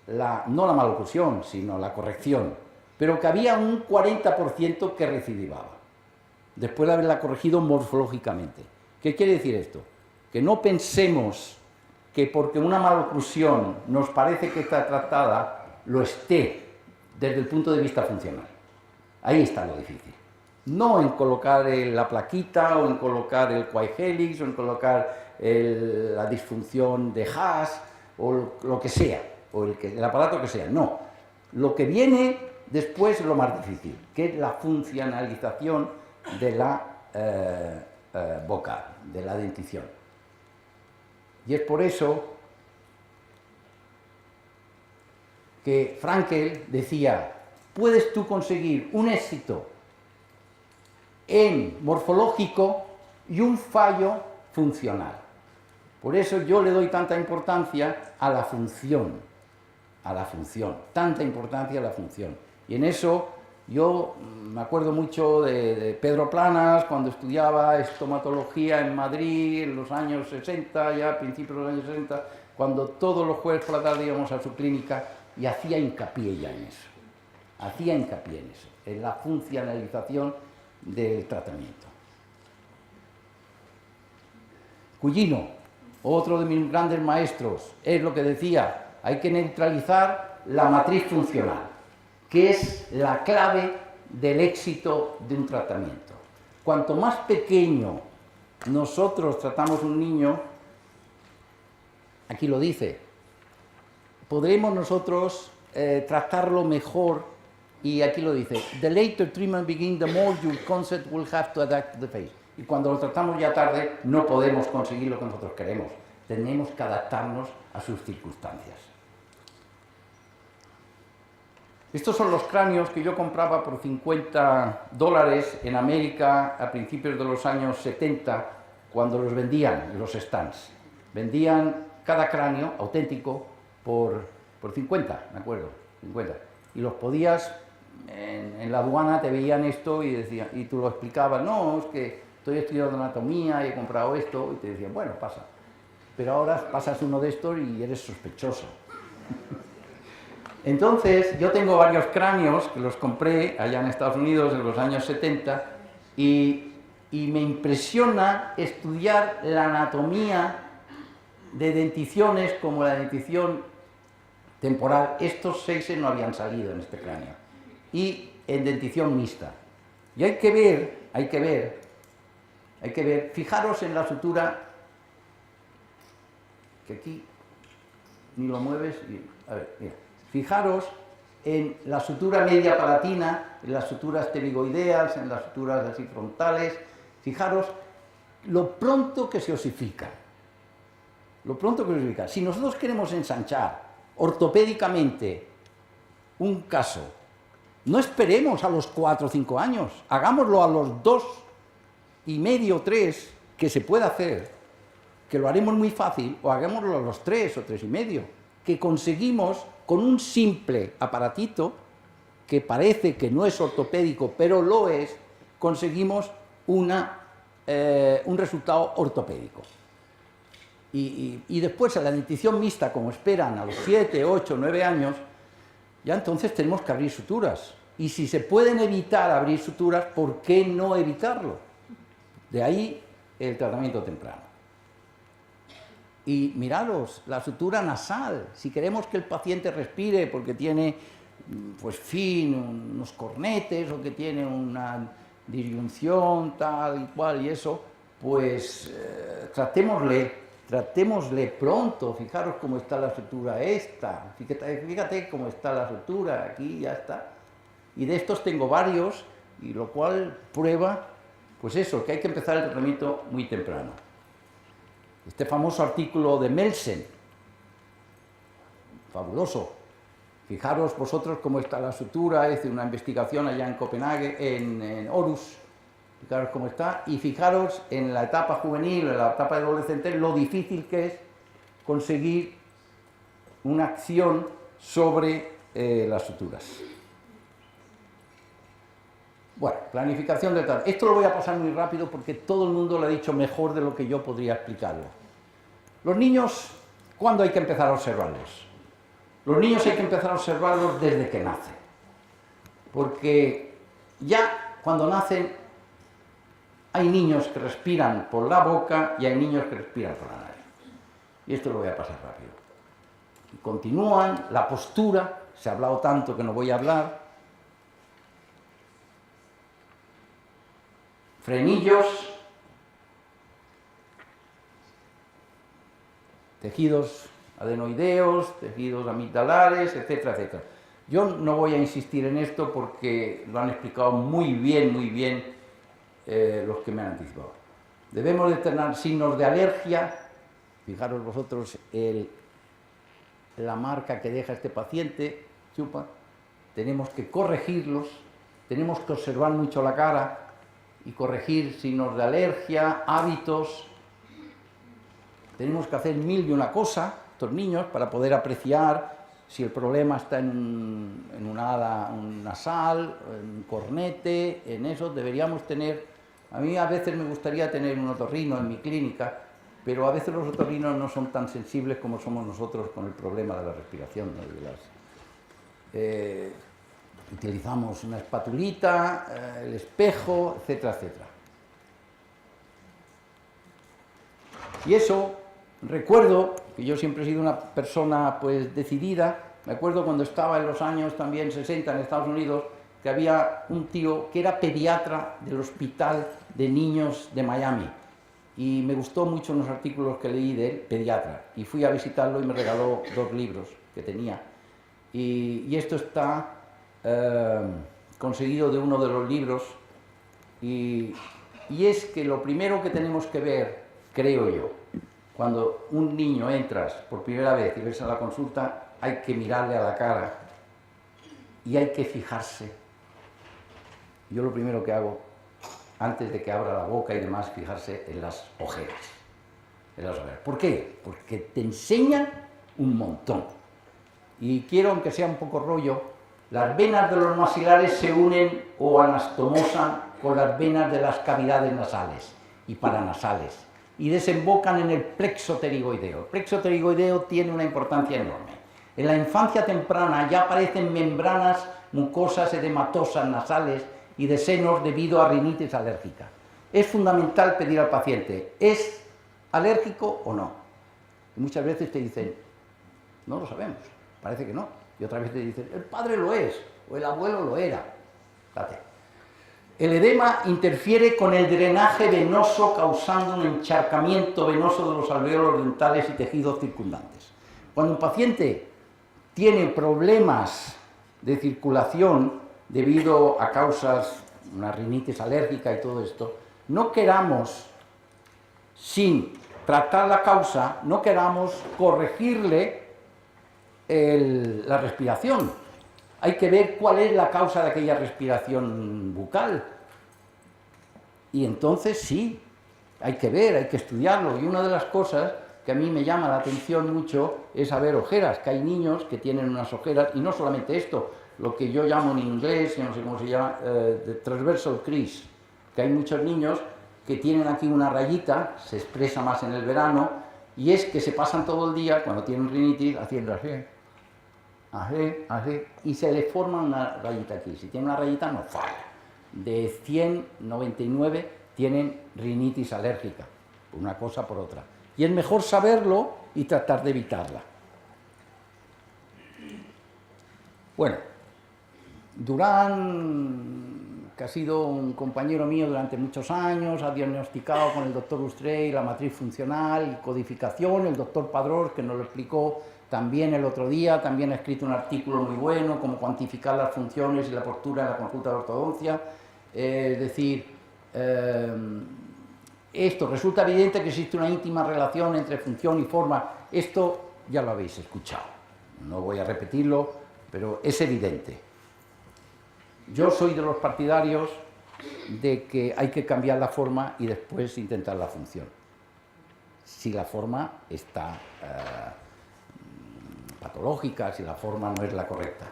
no la maloclusión, sino la corrección, pero que había un 40% que recidivaba, después de haberla corregido morfológicamente. ¿Qué quiere decir esto? Que no pensemos que porque una maloclusión nos parece que está tratada, lo esté desde el punto de vista funcional. Ahí está lo difícil. No en colocar la plaquita, o en colocar el Quai-Helix, o en colocar la disfunción de Haas, o lo que sea, o el aparato que sea. No. Lo que viene después es lo más difícil, que es la funcionalización de la boca, de la dentición. Y es por eso que Frankel decía, puedes tú conseguir un éxito en morfológico y un fallo funcional. Por eso yo le doy tanta importancia a la función, tanta importancia a la función. Y en eso Yo me acuerdo mucho de Pedro Planas, cuando estudiaba estomatología en Madrid en los años 60, ya a principios de los años 60, cuando todos los jueves por la tarde íbamos a su clínica y hacía hincapié ya en eso. Hacía hincapié en eso, en la funcionalización del tratamiento. Cugino, otro de mis grandes maestros, es lo que decía, hay que neutralizar la matriz funcional, que es la clave del éxito de un tratamiento. Cuanto más pequeño nosotros tratamos un niño, aquí lo dice, podremos nosotros tratarlo mejor, y aquí lo dice, the later treatment begins, the more your concept will have to adapt to the phase. Y cuando lo tratamos ya tarde, no podemos conseguir lo que nosotros queremos. Tenemos que adaptarnos a sus circunstancias. Estos son los cráneos que yo compraba por $50 en América a principios de los años 70, cuando los vendían en los stands. Vendían cada cráneo auténtico por 50, me acuerdo, 50. Y los podías, en la aduana te veían esto y, decían, y tú lo explicabas, no, es que estoy estudiando anatomía y he comprado esto, y te decían, bueno, pasa. Pero ahora pasas uno de estos y eres sospechoso. Entonces, yo tengo varios cráneos que los compré allá en Estados Unidos en los años 70 y me impresiona estudiar la anatomía de denticiones como la dentición temporal. Estos 6 no habían salido en este cráneo. Y en dentición mixta. Y hay que ver, fijaros en la sutura, que aquí ni lo mueves, y, a ver, mira. Fijaros en la sutura media palatina, en las suturas pterigoideas, en las suturas así frontales. Fijaros lo pronto que se osifica. Si nosotros queremos ensanchar ortopédicamente un caso, no esperemos a los 4 o 5 años, hagámoslo a los 2 y medio, 3, que se puede hacer, que lo haremos muy fácil, o hagámoslo a los 3 o 3 y medio, que conseguimos con un simple aparatito, que parece que no es ortopédico, pero lo es, conseguimos un resultado ortopédico. Y después a la dentición mixta, como esperan a los 7, 8, 9 años, ya entonces tenemos que abrir suturas. Y si se pueden evitar abrir suturas, ¿por qué no evitarlo? De ahí el tratamiento temprano. Y miraros, la sutura nasal, si queremos que el paciente respire porque tiene, pues, unos cornetes o que tiene una disyunción tal y cual y eso, pues tratémosle pronto. Fijaros cómo está la sutura esta, fíjate cómo está la sutura, aquí ya está. Y de estos tengo varios, y lo cual prueba, pues eso, que hay que empezar el tratamiento muy temprano. Este famoso artículo de Melsen, fabuloso. Fijaros vosotros cómo está la sutura, hice una investigación allá en Copenhague, en Aarhus, fijaros cómo está, y fijaros en la etapa juvenil, en la etapa adolescente, lo difícil que es conseguir una acción sobre las suturas. Bueno, planificación del tratamiento. Esto lo voy a pasar muy rápido porque todo el mundo lo ha dicho mejor de lo que yo podría explicarlo. Los niños, ¿cuándo hay que empezar a observarlos? Los niños hay que empezar a observarlos desde que nacen. Porque ya cuando nacen hay niños que respiran por la boca y hay niños que respiran por la nariz. Y esto lo voy a pasar rápido. Y continúan, la postura, se ha hablado tanto que no voy a hablar. Frenillos, tejidos adenoideos, tejidos amigdalares, etcétera, etcétera. Yo no voy a insistir en esto porque lo han explicado muy bien los que me han anticipado. Debemos de tener signos de alergia. Fijaros vosotros la marca que deja este paciente, chupa. Tenemos que corregirlos, tenemos que observar mucho la cara y corregir signos de alergia, hábitos. Tenemos que hacer 1000 y una cosa, estos niños, para poder apreciar si el problema está en una hada nasal, en un cornete, en eso deberíamos tener... A mí a veces me gustaría tener un otorrino en mi clínica, pero a veces los otorrinos no son tan sensibles como somos nosotros con el problema de la respiración, ¿no? Utilizamos una espatulita, el espejo, etcétera, etcétera. Y eso, recuerdo que yo siempre he sido una persona pues decidida. Me acuerdo cuando estaba en los años también 60 en Estados Unidos, que había un tío que era pediatra del Hospital de Niños de Miami. Y me gustó mucho unos artículos que leí de él, pediatra. Y fui a visitarlo y me regaló 2 libros que tenía. Y esto está conseguido de uno de los libros. Y es que lo primero que tenemos que ver, creo yo, cuando un niño entras por primera vez y ves a la consulta, hay que mirarle a la cara y hay que fijarse. Yo lo primero que hago, antes de que abra la boca y demás, fijarse en las ojeras. ¿Por qué? Porque te enseñan un montón. Y quiero, aunque sea un poco rollo, las venas de los maxilares se unen o anastomosan con las venas de las cavidades nasales y paranasales y desembocan en el plexo pterigoideo. El plexo pterigoideo tiene una importancia enorme. En la infancia temprana ya aparecen membranas mucosas edematosas nasales y de senos debido a rinitis alérgica. Es fundamental pedir al paciente, ¿es alérgico o no? Y muchas veces te dicen, no lo sabemos, parece que no. Y otra vez te dicen, el padre lo es, o el abuelo lo era. Date. El edema interfiere con el drenaje venoso causando un encharcamiento venoso de los alvéolos dentales y tejidos circundantes. Cuando un paciente tiene problemas de circulación debido a causas, una rinitis alérgica y todo esto, no queramos, sin tratar la causa, no queramos corregirle la respiración. Hay que ver cuál es la causa de aquella respiración bucal. Y entonces sí, hay que ver, hay que estudiarlo. Y una de las cosas que a mí me llama la atención mucho es saber ojeras, que hay niños que tienen unas ojeras, y no solamente esto, lo que yo llamo en inglés, yo no sé cómo se llama, de transversal crease, que hay muchos niños que tienen aquí una rayita, se expresa más en el verano, y es que se pasan todo el día, cuando tienen rinitis, haciendo así, y se le forma una rayita aquí. Si tiene una rayita, no falla. De 100, 99 tienen rinitis alérgica, por una cosa por otra. Y es mejor saberlo y tratar de evitarla. Bueno, Durán, que ha sido un compañero mío durante muchos años, ha diagnosticado con el doctor Ustrey la matriz funcional y codificación, el doctor Padrós, que nos lo explicó también el otro día, también ha escrito un artículo muy bueno, cómo cuantificar las funciones y la postura en la consulta de ortodoncia. Es decir, esto resulta evidente que existe una íntima relación entre función y forma. Esto ya lo habéis escuchado, no voy a repetirlo, pero es evidente. Yo soy de los partidarios de que hay que cambiar la forma y después intentar la función, si la forma está patológica, si la forma no es la correcta.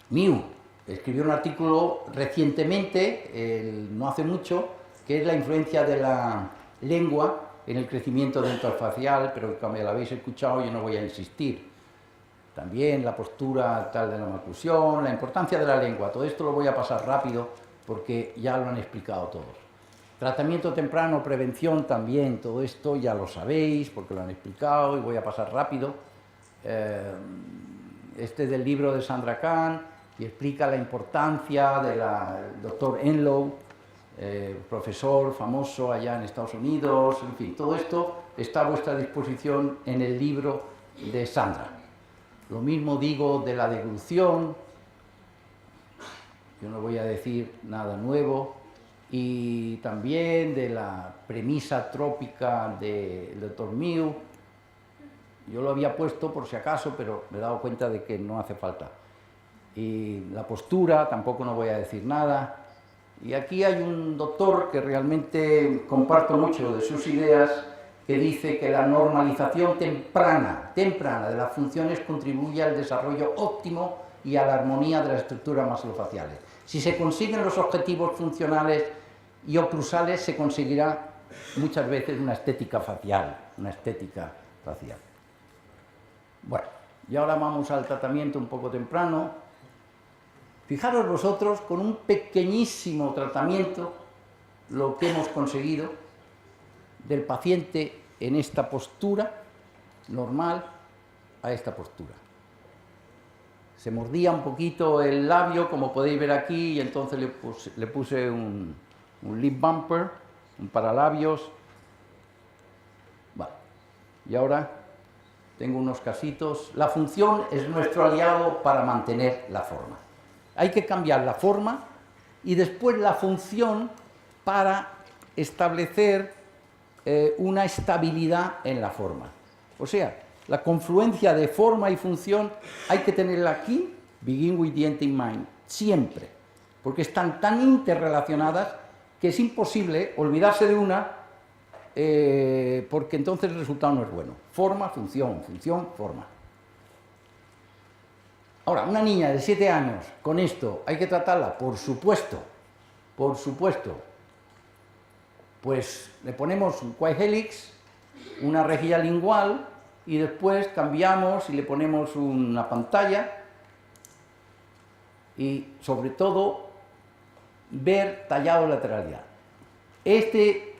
Miu escribió un artículo recientemente, no hace mucho, que es la influencia de la lengua en el crecimiento dentofacial, pero como ya lo habéis escuchado, yo no voy a insistir. También la postura tal de la maclusión, la importancia de la lengua, todo esto lo voy a pasar rápido porque ya lo han explicado todos. Tratamiento temprano, prevención también, todo esto ya lo sabéis porque lo han explicado y voy a pasar rápido. Este es del libro de Sandra Kahn y explica la importancia del doctor Enlow, profesor famoso allá en Estados Unidos, en fin, todo esto está a vuestra disposición en el libro de Sandra. Lo mismo digo de la deglución, yo no voy a decir nada nuevo, y también de la premisa trópica del doctor Miu. Yo lo había puesto por si acaso, pero me he dado cuenta de que no hace falta. Y la postura, tampoco no voy a decir nada. Y aquí hay un doctor que realmente comparto mucho de sus ideas, que dice que la normalización temprana temprana de las funciones contribuye al desarrollo óptimo y a la armonía de las estructuras maxilofaciales. Si se consiguen los objetivos funcionales y oclusales, se conseguirá muchas veces una estética facial, Bueno, y ahora vamos al tratamiento un poco temprano. Fijaros vosotros, con un pequeñísimo tratamiento, lo que hemos conseguido del paciente en esta postura normal a esta postura. Se mordía un poquito el labio, como podéis ver aquí, y entonces le puse un lip bumper, un paralabios. Vale. Y ahora tengo unos casitos. La función es nuestro aliado para mantener la forma. Hay que cambiar la forma y después la función para establecer una estabilidad en la forma. O sea, la confluencia de forma y función hay que tenerla aquí, begin with the end in mind, siempre, porque están tan interrelacionadas que es imposible olvidarse de una porque entonces el resultado no es bueno. Forma, función, función, forma. Ahora, una niña de 7 años con esto, ¿hay que tratarla? Por supuesto, por supuesto. Pues le ponemos un quai helix, una rejilla lingual y después cambiamos y le ponemos una pantalla y sobre todo ver tallado de lateralidad. ¿Este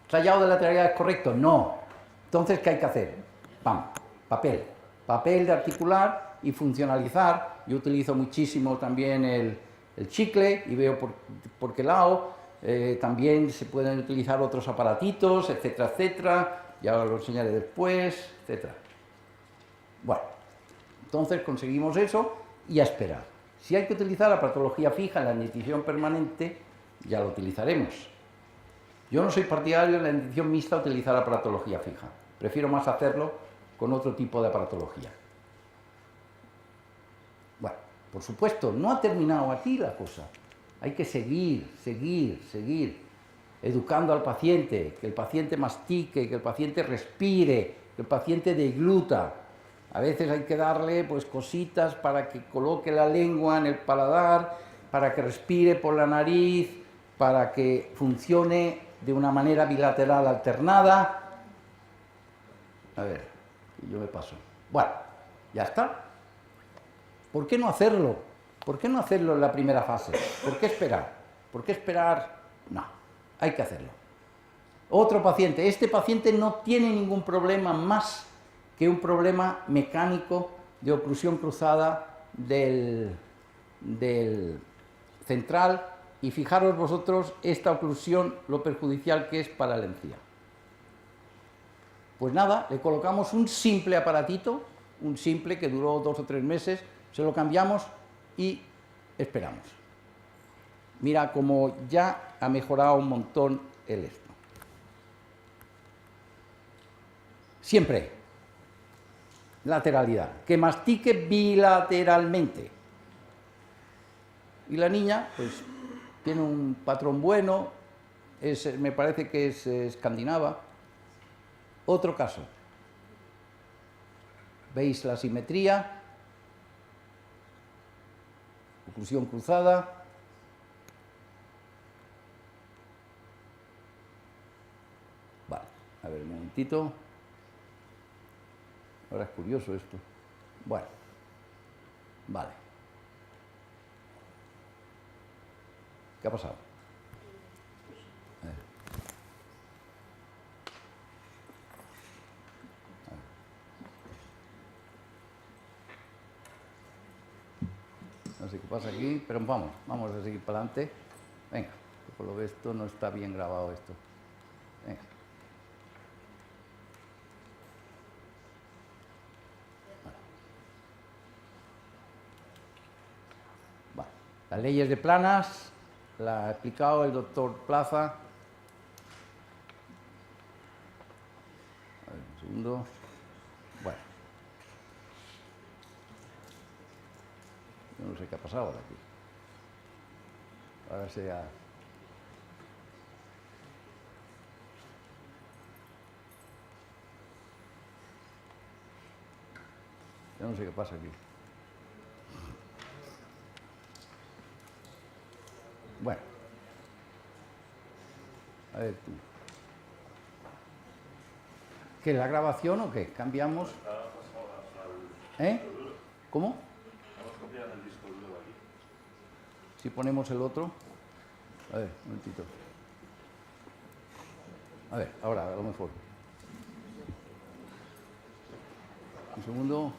tallado de lateralidad es correcto? No. Entonces, ¿qué hay que hacer? ¡Pam! Papel. Papel de articular y funcionalizar. Yo utilizo muchísimo también el chicle y veo por qué lado. También se pueden utilizar otros aparatitos, etcétera, etcétera. Ya lo enseñaré después, etcétera. Bueno, entonces conseguimos eso y a esperar. Si hay que utilizar la patología fija en la dentición permanente, ya lo utilizaremos. Yo no soy partidario de la dentición mixta utilizar la aparatología fija. Prefiero más hacerlo con otro tipo de aparatología. Bueno, por supuesto, no ha terminado aquí la cosa. Hay que seguir educando al paciente, que el paciente mastique, que el paciente respire, que el paciente degluta. A veces hay que darle pues cositas para que coloque la lengua en el paladar, para que respire por la nariz, para que funcione de una manera bilateral alternada. A ver, yo me paso. Bueno, ya está. ¿Por qué no hacerlo? ¿Por qué no hacerlo en la primera fase? ¿Por qué esperar? ¿Por qué esperar? No, hay que hacerlo. Otro paciente. Este paciente no tiene ningún problema más que un problema mecánico de oclusión cruzada del central. Y fijaros vosotros esta oclusión, lo perjudicial que es para la encía. Pues nada, le colocamos un simple aparatito, un simple que duró 2 o 3 meses, se lo cambiamos y esperamos. Mira cómo ya ha mejorado un montón el esto. Siempre, lateralidad, que mastique bilateralmente. Y la niña, pues, tiene un patrón bueno, me parece que es escandinava. Otro caso. ¿Veis la simetría? Oclusión cruzada. Vale, a ver un momentito. Ahora es curioso esto. Bueno, vale. ¿Qué ha pasado? No sé qué pasa aquí, pero vamos a seguir para adelante. Venga, que por lo que esto no está bien grabado esto. Venga. Vale. Las leyes de planas la ha explicado el doctor Plaza. A ver, un segundo. Bueno. Yo no sé qué ha pasado ahora aquí. Ahora se ha... Yo no sé qué pasa aquí. Bueno. A ver tú. ¿Qué, la grabación o qué? ¿Cambiamos? ¿Eh? ¿Cómo? Si ponemos el otro. A ver, un momentito. A ver, ahora, a lo mejor. Un segundo.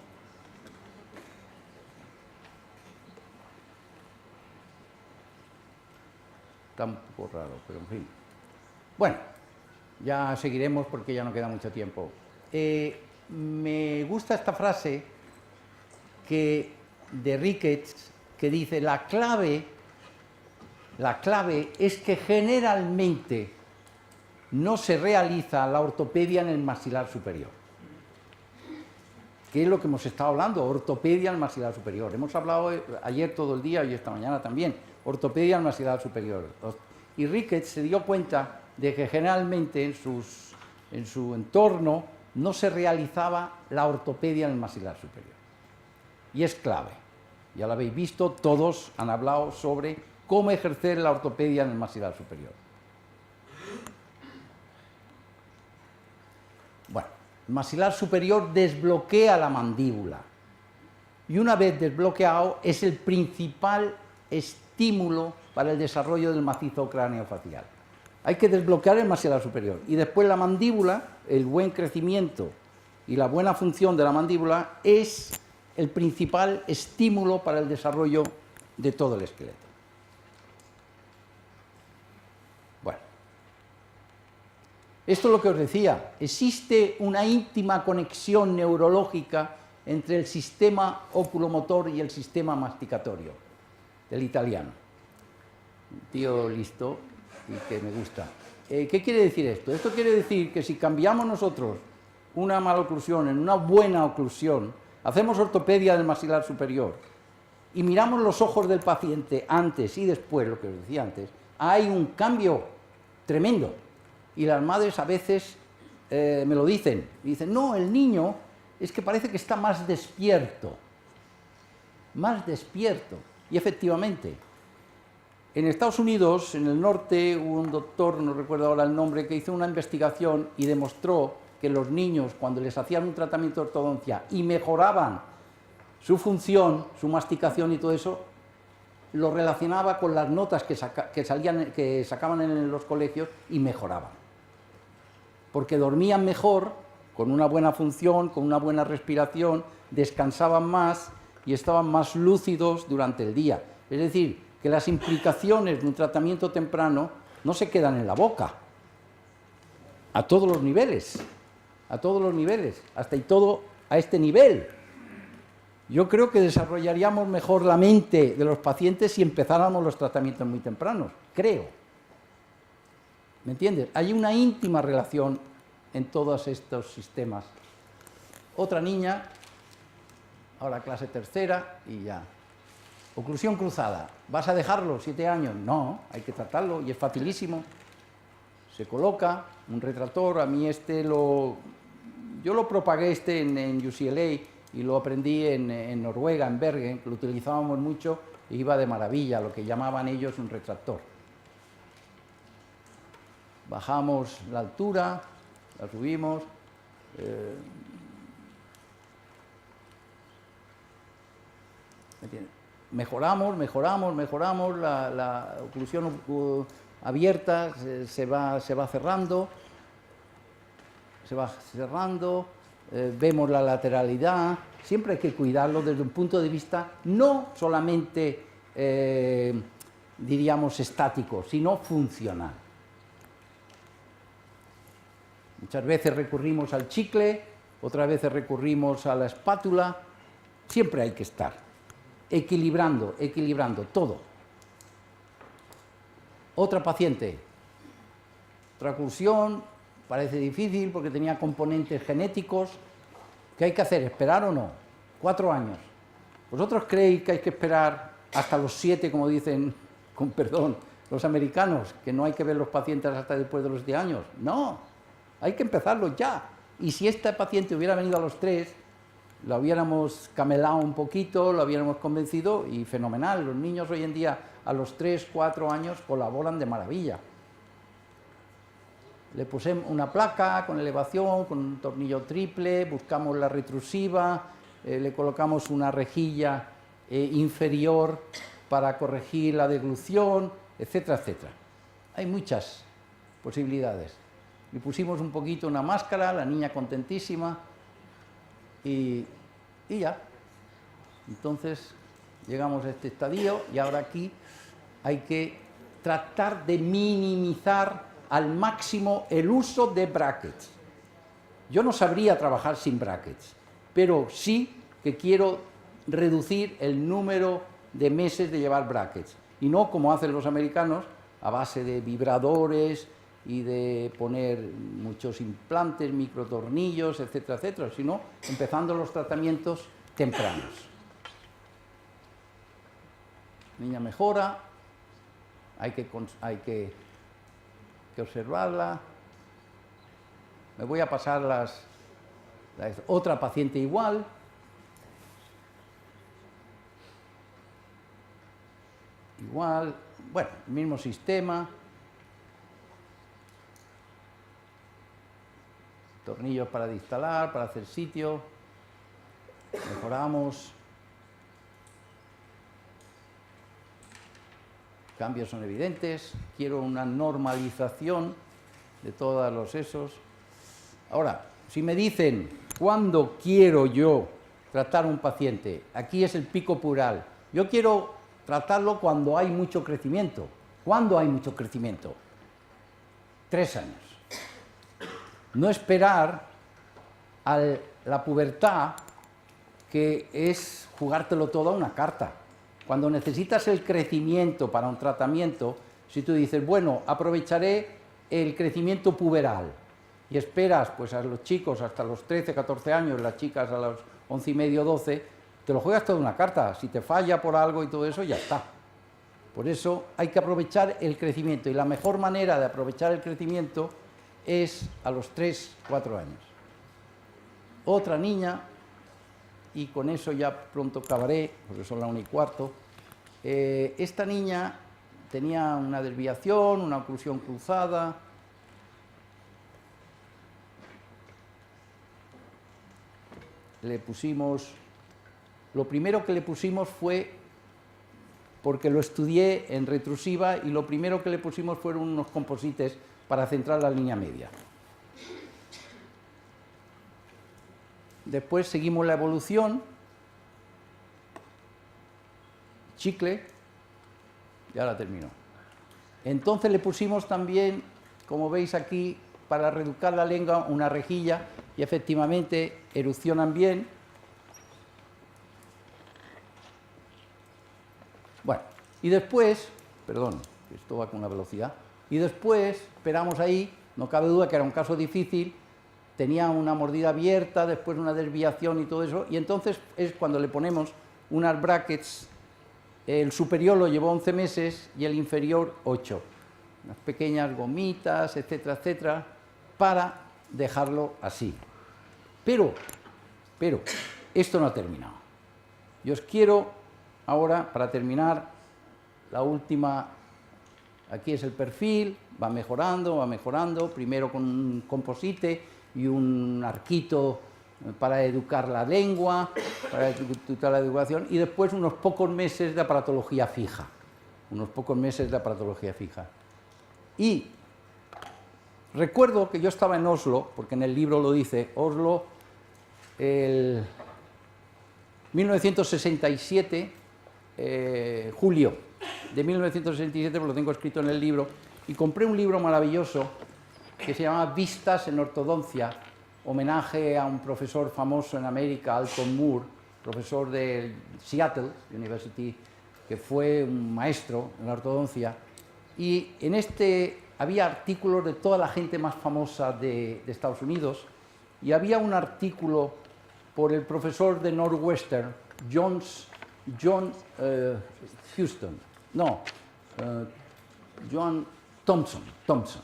Está un poco raro, pero en fin. Bueno, ya seguiremos porque ya no queda mucho tiempo. Me gusta esta frase de Ricketts que dice: la clave es que generalmente no se realiza la ortopedia en el maxilar superior. ¿Qué es lo que hemos estado hablando? Ortopedia en el maxilar superior. Hemos hablado ayer todo el día y esta mañana también. Ortopedia en el maxilar superior. Y Ricketts se dio cuenta de que generalmente en su entorno no se realizaba la ortopedia en el maxilar superior. Y es clave. Ya lo habéis visto, todos han hablado sobre cómo ejercer la ortopedia en el maxilar superior. Bueno, el maxilar superior desbloquea la mandíbula. Y una vez desbloqueado, es el principal estímulo para el desarrollo del macizo craneofacial. Hay que desbloquear el maxilar superior. Y después la mandíbula, el buen crecimiento y la buena función de la mandíbula es el principal estímulo para el desarrollo de todo el esqueleto. Bueno, esto es lo que os decía. Existe una íntima conexión neurológica entre el sistema oculomotor y el sistema masticatorio del italiano. Un tío listo y que me gusta. ¿Qué quiere decir esto? Esto quiere decir que si cambiamos nosotros una mala oclusión en una buena oclusión, hacemos ortopedia del maxilar superior y miramos los ojos del paciente antes y después, lo que os decía antes, hay un cambio tremendo. Y las madres a veces me lo dicen. Dicen, no, el niño es que parece que está más despierto. Más despierto. Y efectivamente, en Estados Unidos, en el norte, hubo un doctor, no recuerdo ahora el nombre, que hizo una investigación y demostró que los niños, cuando les hacían un tratamiento de ortodoncia y mejoraban su función, su masticación y todo eso, lo relacionaba con las notas que sacaban en los colegios y mejoraban. Porque dormían mejor, con una buena función, con una buena respiración, descansaban más y estaban más lúcidos durante el día. Es decir, que las implicaciones de un tratamiento temprano no se quedan en la boca, a todos los niveles, hasta y todo a este nivel. Yo creo que desarrollaríamos mejor la mente de los pacientes si empezáramos los tratamientos muy tempranos, creo. ¿Me entiendes? Hay una íntima relación en todos estos sistemas. Otra niña, ahora clase tercera y ya. Oclusión cruzada. ¿Vas a dejarlo 7 años? No, hay que tratarlo y es facilísimo. Se coloca un retractor. A mí yo lo propagué en UCLA y lo aprendí en Noruega, en Bergen, que lo utilizábamos mucho e iba de maravilla, lo que llamaban ellos un retractor. Bajamos la altura, la subimos. ¿Me entiendes? Mejoramos, la oclusión abierta se va cerrando, vemos la lateralidad. Siempre hay que cuidarlo desde un punto de vista no solamente, diríamos, estático, sino funcional. Muchas veces recurrimos al chicle, otras veces recurrimos a la espátula. Siempre hay que estar equilibrando todo. Otra paciente, otra oclusión, parece difícil porque tenía componentes genéticos. ¿Qué hay que hacer? ¿Esperar o no? 4 años. ¿Vosotros creéis que hay que esperar hasta los 7, como dicen, con perdón, los americanos, que no hay que ver los pacientes hasta después de los 10 años? No, hay que empezarlo ya. Y si esta paciente hubiera venido a los 3, lo hubiéramos camelado un poquito, lo hubiéramos convencido y fenomenal. Los niños hoy en día a los 3, 4 años colaboran de maravilla. Le pusimos una placa con elevación, con un tornillo triple, buscamos la retrusiva, le colocamos una rejilla inferior para corregir la deglución, etcétera, etcétera. Hay muchas posibilidades. Le pusimos un poquito una máscara, la niña contentísima y ya. Entonces llegamos a este estadio y ahora aquí hay que tratar de minimizar al máximo el uso de brackets. Yo no sabría trabajar sin brackets, pero sí que quiero reducir el número de meses de llevar brackets, y no como hacen los americanos, a base de vibradores y de poner muchos implantes, microtornillos, etcétera, etcétera, sino empezando los tratamientos tempranos. Niña mejora, hay que observarla. Me voy a pasar otra paciente igual. Igual, bueno, el mismo sistema. Tornillos para instalar, para hacer sitio. Mejoramos. Cambios son evidentes. Quiero una normalización de todos los sesos. Ahora, si me dicen, ¿cuándo quiero yo tratar a un paciente? Aquí es el pico pural. Yo quiero tratarlo cuando hay mucho crecimiento. ¿Cuándo hay mucho crecimiento? 3 años. No esperar a la pubertad, que es jugártelo todo a una carta. Cuando necesitas el crecimiento para un tratamiento, si tú dices, bueno, aprovecharé el crecimiento puberal y esperas pues a los chicos hasta los 13, 14 años, las chicas a los 11 y medio, 12, te lo juegas toda una carta. Si te falla por algo y todo eso, ya está. Por eso hay que aprovechar el crecimiento, y la mejor manera de aprovechar el crecimiento es a los 3, 4 años. Otra niña, y con eso ya pronto acabaré, porque son la 1:15. Esta niña tenía una desviación, una oclusión cruzada. Le pusimos, lo primero que le pusimos fue, porque lo estudié en retrusiva, y lo primero que le pusimos fueron unos composites para centrar la línea media. Después seguimos la evolución, chicle, ya la terminó. Entonces le pusimos también, como veis aquí, para reeducar la lengua, una rejilla, y efectivamente erupcionan bien. Bueno, y después, perdón, esto va con una velocidad, y después esperamos ahí, no cabe duda que era un caso difícil. Tenía una mordida abierta, después una desviación y todo eso, y entonces es cuando le ponemos unas brackets. El superior lo llevó 11 meses y el inferior 8. Unas pequeñas gomitas, etcétera, etcétera, para dejarlo así. Pero, esto no ha terminado. Yo os quiero ahora, para terminar, la última. Aquí es el perfil, va mejorando, primero con un composite y un arquito para educar la lengua, para educar la educación, y después unos pocos meses de aparatología fija. Y recuerdo que yo estaba en Oslo, porque en el libro lo dice, Oslo, el 1967, julio de 1967, pues lo tengo escrito en el libro, y compré un libro maravilloso que se llama Vistas en Ortodoncia, homenaje a un profesor famoso en América, Alton Moore, profesor de Seattle University, que fue un maestro en la ortodoncia, y en este había artículos de toda la gente más famosa de Estados Unidos, y había un artículo por el profesor de Northwestern, John Thompson.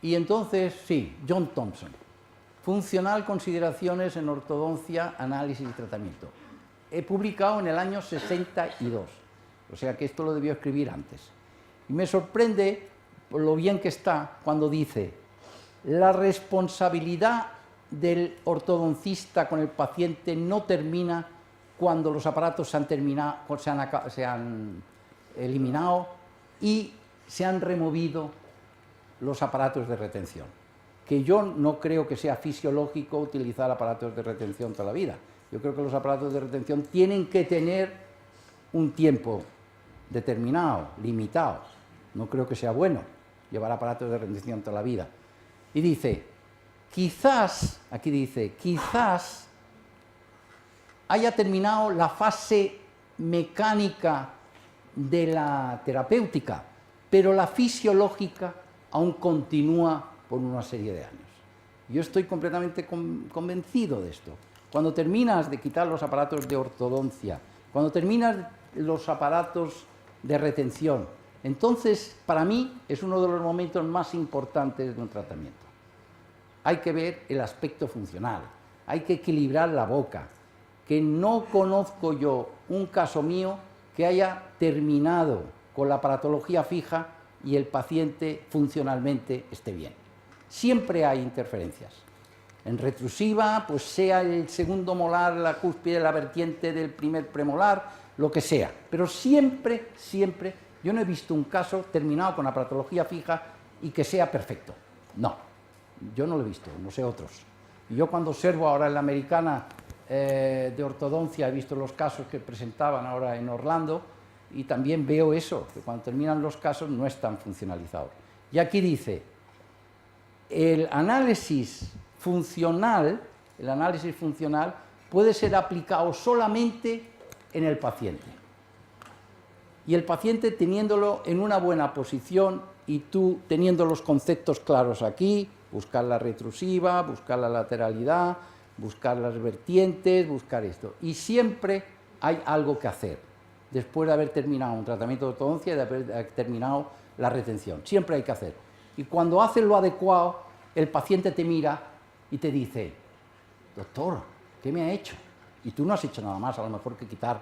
Y entonces, sí, John Thompson. Funcional, consideraciones en ortodoncia, análisis y tratamiento. He publicado en el año 62, o sea que esto lo debió escribir antes. Y me sorprende por lo bien que está cuando dice: la responsabilidad del ortodoncista con el paciente no termina cuando los aparatos se han eliminado y se han removido los aparatos de retención. Que yo no creo que sea fisiológico utilizar aparatos de retención toda la vida. Yo creo que los aparatos de retención tienen que tener un tiempo determinado, limitado. No creo que sea bueno llevar aparatos de retención toda la vida. Y dice, quizás, aquí dice, quizás haya terminado la fase mecánica de la terapéutica, pero la fisiológica aún continúa por una serie de años. Yo estoy completamente convencido de esto. Cuando terminas de quitar los aparatos de ortodoncia, cuando terminas los aparatos de retención, entonces para mí es uno de los momentos más importantes de un tratamiento. Hay que ver el aspecto funcional, hay que equilibrar la boca, que no conozco yo un caso mío que haya terminado con la aparatología fija y el paciente funcionalmente esté bien. Siempre hay interferencias. En retrusiva, pues sea el segundo molar, la cúspide, la vertiente del primer premolar, lo que sea. Pero siempre, siempre, yo no he visto un caso terminado con aparatología fija y que sea perfecto. No, yo no lo he visto, no sé otros. Y yo cuando observo ahora en la americana de ortodoncia, he visto los casos que presentaban ahora en Orlando y también veo eso, que cuando terminan los casos no están funcionalizados. Y aquí dice, el análisis funcional puede ser aplicado solamente en el paciente. Y el paciente teniéndolo en una buena posición y tú teniendo los conceptos claros aquí, buscar la retrusiva, buscar la lateralidad, buscar las vertientes, buscar esto. Y siempre hay algo que hacer después de haber terminado un tratamiento de ortodoncia y de haber terminado la retención. Siempre hay que hacer. Y cuando haces lo adecuado, el paciente te mira y te dice, doctor, ¿qué me ha hecho? Y tú no has hecho nada más, a lo mejor que quitar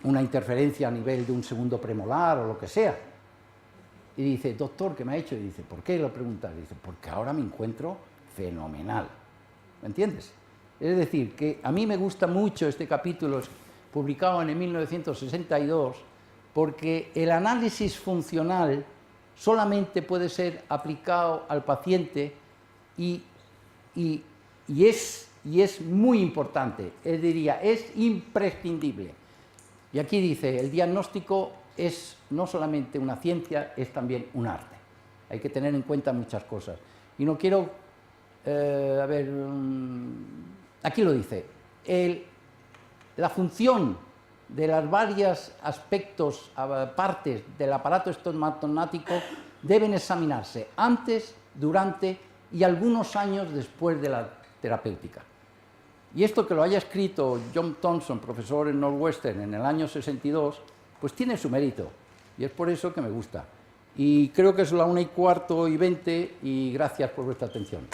una interferencia a nivel de un segundo premolar o lo que sea. Y dice, doctor, ¿qué me ha hecho? Y dice, ¿por qué? Lo preguntas. Y dice, porque ahora me encuentro fenomenal. ¿Me entiendes? Es decir, que a mí me gusta mucho este capítulo publicado en el 1962 porque el análisis funcional solamente puede ser aplicado al paciente y es muy importante, diría, es imprescindible. Y aquí dice, el diagnóstico es no solamente una ciencia, es también un arte. Hay que tener en cuenta muchas cosas. Y no quiero, aquí lo dice, la función de las varios aspectos, partes del aparato estomatognático deben examinarse antes, durante y algunos años después de la terapéutica. Y esto que lo haya escrito John Thompson, profesor en Northwestern, en el año 62, pues tiene su mérito. Y es por eso que me gusta. Y creo que es la 1:15:20 y gracias por vuestra atención.